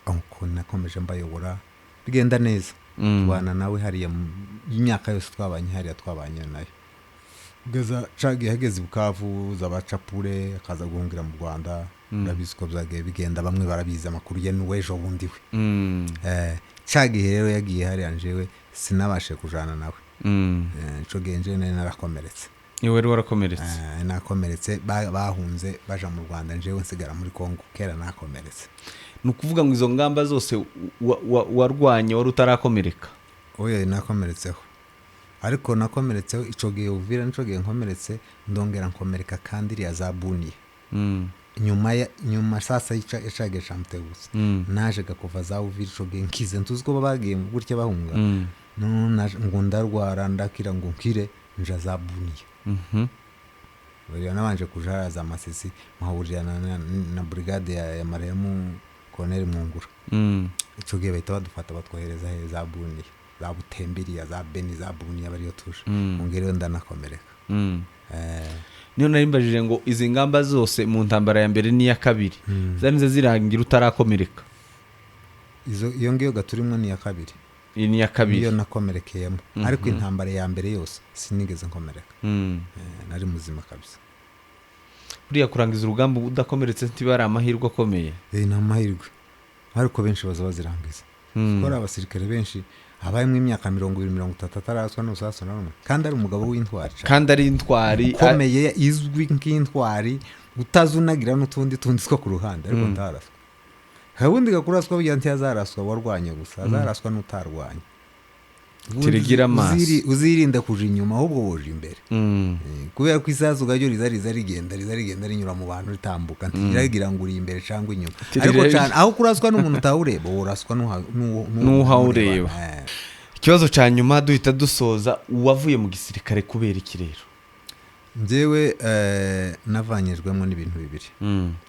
uko nakomeje mbayobora bigenda neza tubana nawe hariya imyaka yose twabanye nayo gaza cagi hageze Bukavu zabacapure akaza guhungira mu Rwanda ndabizi ko byagiye bigenda bamwe barabiza makuru ye n'uwejo bundi we cagi rero yagiye hariya njewe sinabashe kujana nawe cyo genje narakomeretse iwe wari warakomeretse nakomeretse bahunze baja mu Rwanda njewe nsigara muri Kongo kera nakomeretse nukuvuga ngo izo ngamba zose warwanye wari utarakomereka oye nakomeretseho ariko nakomeretseho ico gihe Uvira nico gihe nkomeretse ndongera nkomereka kandi iri yazabuniye nyuma sasa icage Mutebutsi naje gakuva za Uvira ico gihe nkize ntuziko bagiye gutya bahunga ngo ndarwara ndakira ngo nkire nja zabuniye bari nabanje kuja za Masisi mahurira na brigade ya Marehemu Colonel Mwungura ico gihe bahita badufata batwohereza he zabuniye za Butembiriya za Beni za Bunia bariyo tuje mungereyo ndanakomereka. niyo narimbajije ngo izi ngamba zose mu ntambara ya mbere n'iya kabiri zanize zirangira utarakomereka. Iyo ngiyo gaturimo ni ya kabiri. Iyi ni ya kabiri. Iyo nakomerekeyemo ariko intambara ya mbere yose sinigeze nkomereka. Nari muzima kabisa. Buriya kurangiza urugamba udakomeretse ntibari amahirwe akomeye. Ni amahirwe ariko benshi baza bazirangiza. Kora abasirikare benshi abayemo imyaka 20-30 ataraswa n'usaso na rumwe kandi ari umugabo w'intwari. Kandi ari intwari ukomeye izwi nk'intwari utazunagira n'utundi two ku ruhande ariko ntaraswa. Habundi gakuraswa byanti yazaraswa warwanye gusa azaraswa n'utarwanye. Tirigira amazi uzirinda kuja inyuma ahubwo woje imbere. Kubera ko isazu gajyo riza rigenda rinyura mu bantu ritambuka ntiragira ngo uri imbere cyangwa inyuma. Ariko cyane aho kuraswa n'umuntu utawureba uraswa n'uhawureba. Ikibazo cya nyuma duhita dusoza uwavuye mu gisirikare kubera iki rero? Njyewe navanyijwemo n'ibintu bibiri.